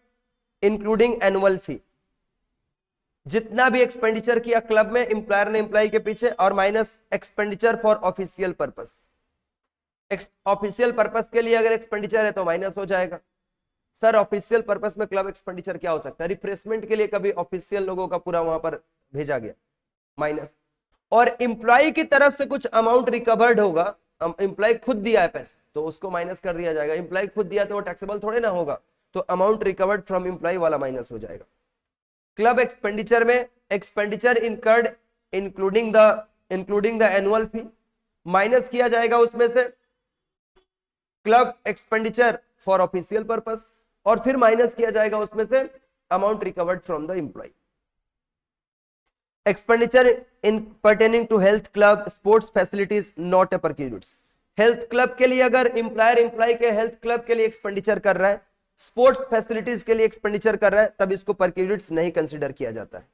इंक्लूडिंग एनुअल फी, जितना भी एक्सपेंडिचर किया क्लब में एम्प्लॉयर ने एम्प्लॉय के पीछे, और minus expenditure for official purpose, official purpose के लिए अगर एक्सपेंडिचर है तो माइनस हो जाएगा। सर ऑफिशियल पर्पस में क्लब एक्सपेंडिचर क्या हो सकता है, रिफ्रेशमेंट के लिए कभी ऑफिशियल लोगों का पूरा वहां पर भेजा गया, माइनस। और एम्प्लॉय की तरफ से कुछ अमाउंट रिकवर्ड होगा, एम्प्लॉय खुद दिया है पैसे तो उसको माइनस कर दिया जाएगा, एम्प्लॉय खुद दिया तो वो टैक्सेबल थोड़े ना होगा, तो अमाउंट रिकवर्ड फ्रॉम एम्प्लॉय वाला माइनस हो जाएगा। क्लब एक्सपेंडिचर में expenditure incurred including the annual fee minus किया जाएगा उसमें से, club expenditure for official purpose, और फिर माइनस किया जाएगा उसमें से amount recovered from the employee. Expenditure in pertaining to health club sports facilities not a perquisites, health club के लिए अगर एम्प्लॉय के हेल्थ क्लब के लिए एक्सपेंडिचर कर रहा है, स्पोर्ट्स फैसिलिटीज के लिए एक्सपेंडिचर कर रहा है, तब इसको परक्यूजिट्स नहीं कंसीडर किया जाता है।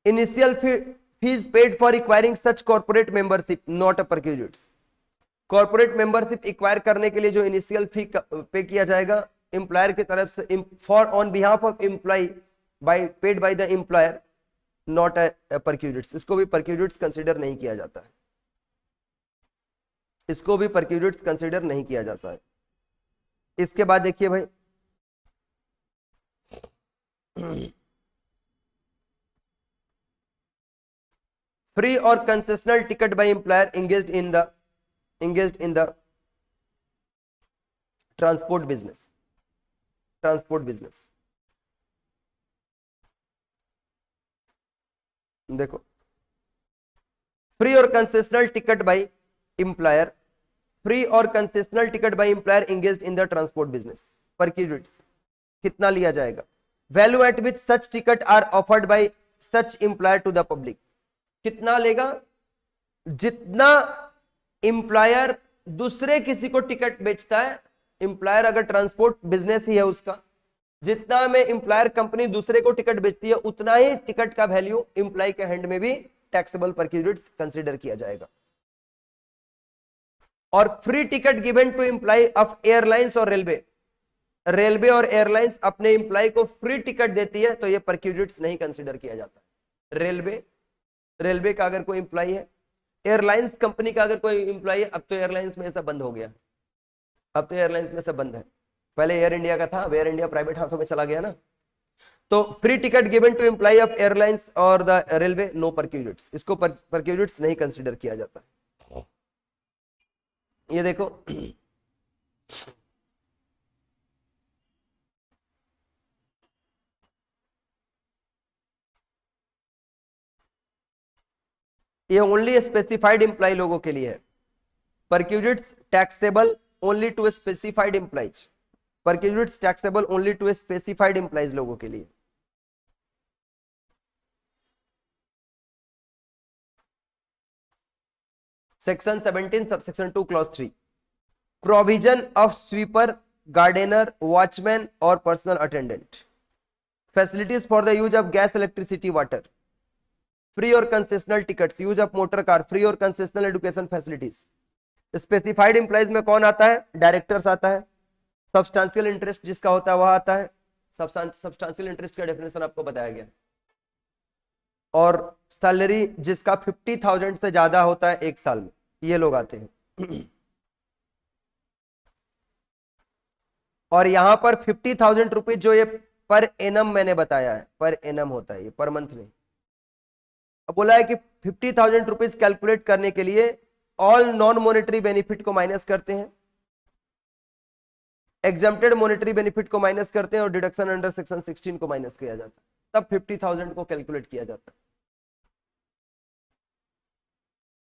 Initial fees paid for acquiring such corporate membership not a perquisites, corporate membership acquire करने के लिए जो इनिशियल फी पे किया जाएगा एम्प्लॉयर की तरफ से for on behalf of employee by paid by the employer not a perquisites, इसको भी परक्यूजिट्स कंसीडर नहीं किया जाता है, इसको भी परक्यूजिट्स कंसीडर नहीं किया जाता है। इसके बाद देखिए भाई फ्री और concessional ticket by employer engaged in the transport business, देखो फ्री और concessional ticket by employer, free और concessional ticket by employer engaged in the transport business, perquisites कितना लिया जाएगा, value at which such ticket are offered by such employer to the public, कितना लेगा, जितना employer दूसरे किसी को टिकट बेचता है, एम्प्लॉयर अगर ट्रांसपोर्ट बिजनेस ही है उसका, जितना में एम्प्लॉयर कंपनी दूसरे को टिकट बेचती है उतना ही टिकट का वैल्यू एम्प्लॉय के हैंड में भी टैक्सेबल परक्यूजिट्स कंसीडर किया जाएगा। और free ticket given to employee of airlines और रेलवे, रेलवे और एयरलाइंस अपने एम्प्लॉय को फ्री टिकट देती है तो ये परक्यूजिट्स नहीं कंसिडर किया जाता। रेलवे रेलवे का अगर कोई एम्प्लॉय है, एयरलाइंस कंपनी का अगर कोई एम्प्लॉय है, अब तो एयरलाइंस में ऐसा बंद हो गया, अब तो एयरलाइंस में सब बंद है। पहले एयर इंडिया का था, अब एयर इंडिया प्राइवेट हाथों में चला गया ना। तो free ticket given to employee of airlines और द रेलवे, नो परक्यूजिट्स, इसको परक्यूजिट्स नहीं कंसिडर किया जाता। ये देखो ये ओनली स्पेसिफाइड एम्प्लॉय लोगों के लिए है। Perquisites taxable only to specified employees, perquisites taxable only to specified employees लोगों के लिए। Section 17 subsection 2 clause 3, provision of sweeper, gardener, watchman और personal attendant, facilities for the use of gas, electricity, water, free और concessional tickets, use of motor car, free और concessional education facilities. Specified employees में कौन आता है? Directors आता है, substantial interest जिसका होता है वह आता है, सब्सटेंशियल इंटरेस्ट का डेफिनेशन आपको बताया गया, और सैलरी जिसका 50,000 से ज्यादा होता है एक साल में, ये लोग आते हैं। और यहां पर 50,000 रुपीज जो ये पर एनम मैंने बताया है, पर एनम होता है, ये पर मंथ नहीं। अब बोला है कि 50,000 रुपीज कैलकुलेट करने के लिए ऑल नॉन मॉनेटरी बेनिफिट को माइनस करते हैं, एग्जम्प्टेड मॉनेटरी बेनिफिट को माइनस करते हैं, और डिडक्शन अंडर सेक्शन 16 को माइनस किया जाता है, तब 50,000 को कैलकुलेट किया जाता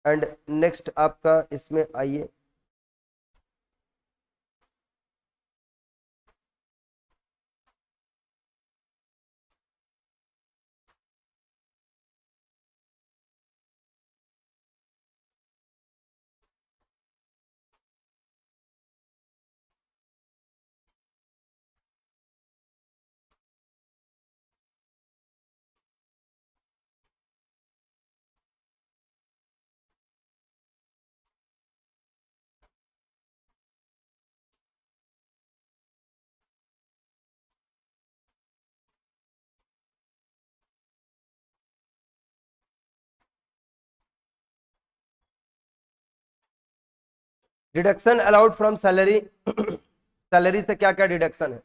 है। एंड नेक्स्ट आपका इसमें आइए, deduction allowed from salary, salary से क्या क्या डिडक्शन है?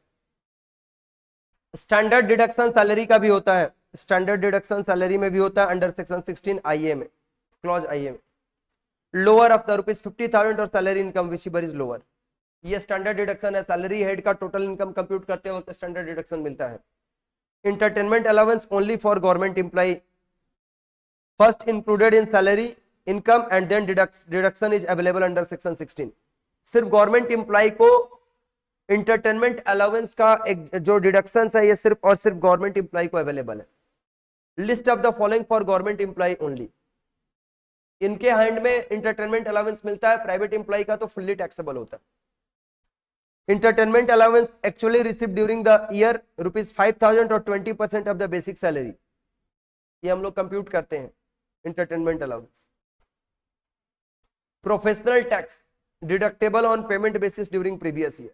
स्टैंडर्ड डिडक्शन सैलरी का भी होता है, स्टैंडर्ड डिडक्शन सैलरी में भी होता है अंडर सेक्शन 16 आईए में, क्लॉज आईए में। लोअर ऑफ द रुपीज 50,000 और salary income whichever is lower, ये स्टैंडर्ड डिडक्शन है। सैलरी हेड का टोटल इनकम कंप्यूट करते वक्त स्टैंडर्ड डिडक्शन मिलता है। Entertainment allowance only for government employee, first included in salary income and then deduction is available under section 16। सिर्फ government employee को entertainment allowance का एक जो डिडक्शन है ये सिर्फ और सिर्फ गवर्नमेंट एम्प्लॉय को अवेलेबल है। List of the following for government employ only, इनके हैंड में इंटरटेनमेंट अलाउंस मिलता है, प्राइवेट एम्प्लॉय का तो फुल्ली टैक्सेबल होता है। Entertainment allowance actually receive during the year ₹5,000 और 20% ऑफ द बेसिक सैलरी, ये हम लोग कंप्यूट करते हैं entertainment allowance. Professional tax deductible on payment basis during previous year.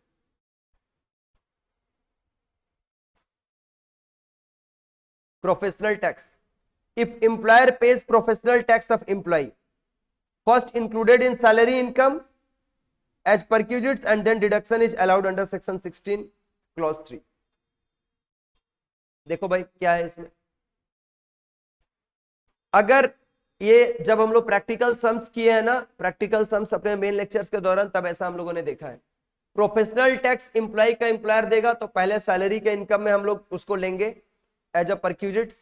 Professional tax, if employer pays professional tax of employee first included in salary income as perquisites and then deduction is allowed under section 16 clause 3। देखो भाई क्या है इसमें, अगर ये जब हम लोग प्रैक्टिकल सम्स किए हैं ना, प्रैक्टिकल सम्स अपने मेन लेक्चर्स के दौरान, तब ऐसा हम लोगों ने देखा है। प्रोफेशनल टैक्स एम्प्लॉय का एम्प्लॉयर देगा तो पहले सैलरी के इनकम में हम लोग उसको लेंगे एज अ परक्यूजिट्स,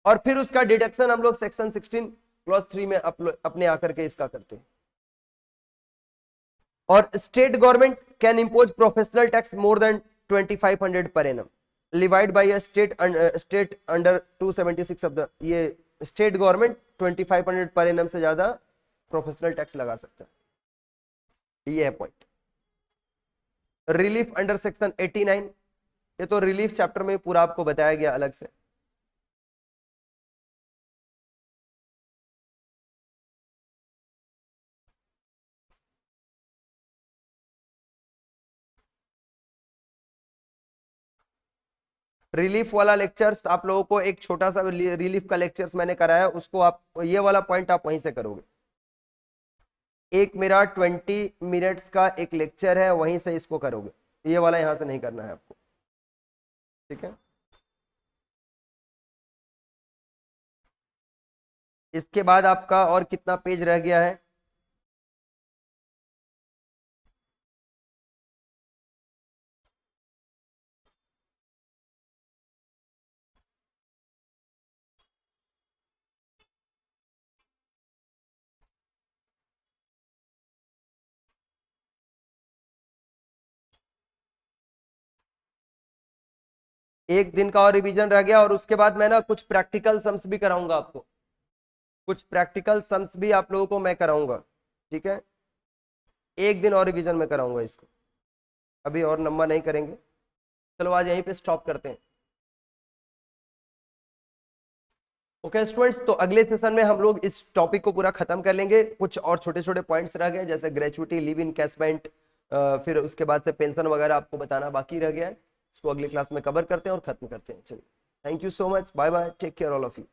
और फिर उसका डिडक्शन हम लोग सेक्शन 16 क्लॉज 3 में अपने आकर के इसका करते हैं। और state government can impose professional tax more than 2500 per annum levied by a state under 276 of the, ये स्टेट गवर्नमेंट 2500 पर एनम से ज्यादा प्रोफेशनल टैक्स लगा सकता है, ये है पॉइंट। रिलीफ अंडर सेक्शन 89, ये तो रिलीफ चैप्टर में पूरा आपको बताया गया अलग से। रिलीफ वाला लेक्चर्स आप लोगों को एक छोटा सा रिलीफ का लेक्चर्स मैंने कराया, उसको आप ये वाला पॉइंट आप वहीं से करोगे। एक मेरा 20 मिनट्स का एक लेक्चर है, वहीं से इसको करोगे, ये वाला यहां से नहीं करना है आपको, ठीक है। इसके बाद आपका और कितना पेज रह गया है? एक दिन का और रिवीजन रह गया, और उसके बाद मैं ना कुछ प्रैक्टिकल सम्स भी कराऊंगा आपको, कुछ प्रैक्टिकल सम्स भी आप लोगों को मैं कराऊंगा, ठीक है। एक दिन और रिवीजन में कराऊंगा इसको, अभी और लंबा नहीं करेंगे। चलो आज यहीं पे स्टॉप करते हैं। ओके स्टूडेंट्स, तो अगले सेशन में हम लोग इस टॉपिक को पूरा खत्म कर लेंगे। कुछ और छोटे छोटे पॉइंट्स रह गए, जैसे ग्रेचुइटी, लिव इन कैशमेंट, फिर उसके बाद से पेंशन वगैरह आपको बताना बाकी रह गया है। इसको अगली क्लास में कवर करते हैं और खत्म करते हैं। चलिए, thank you so much, bye bye, take care all of you.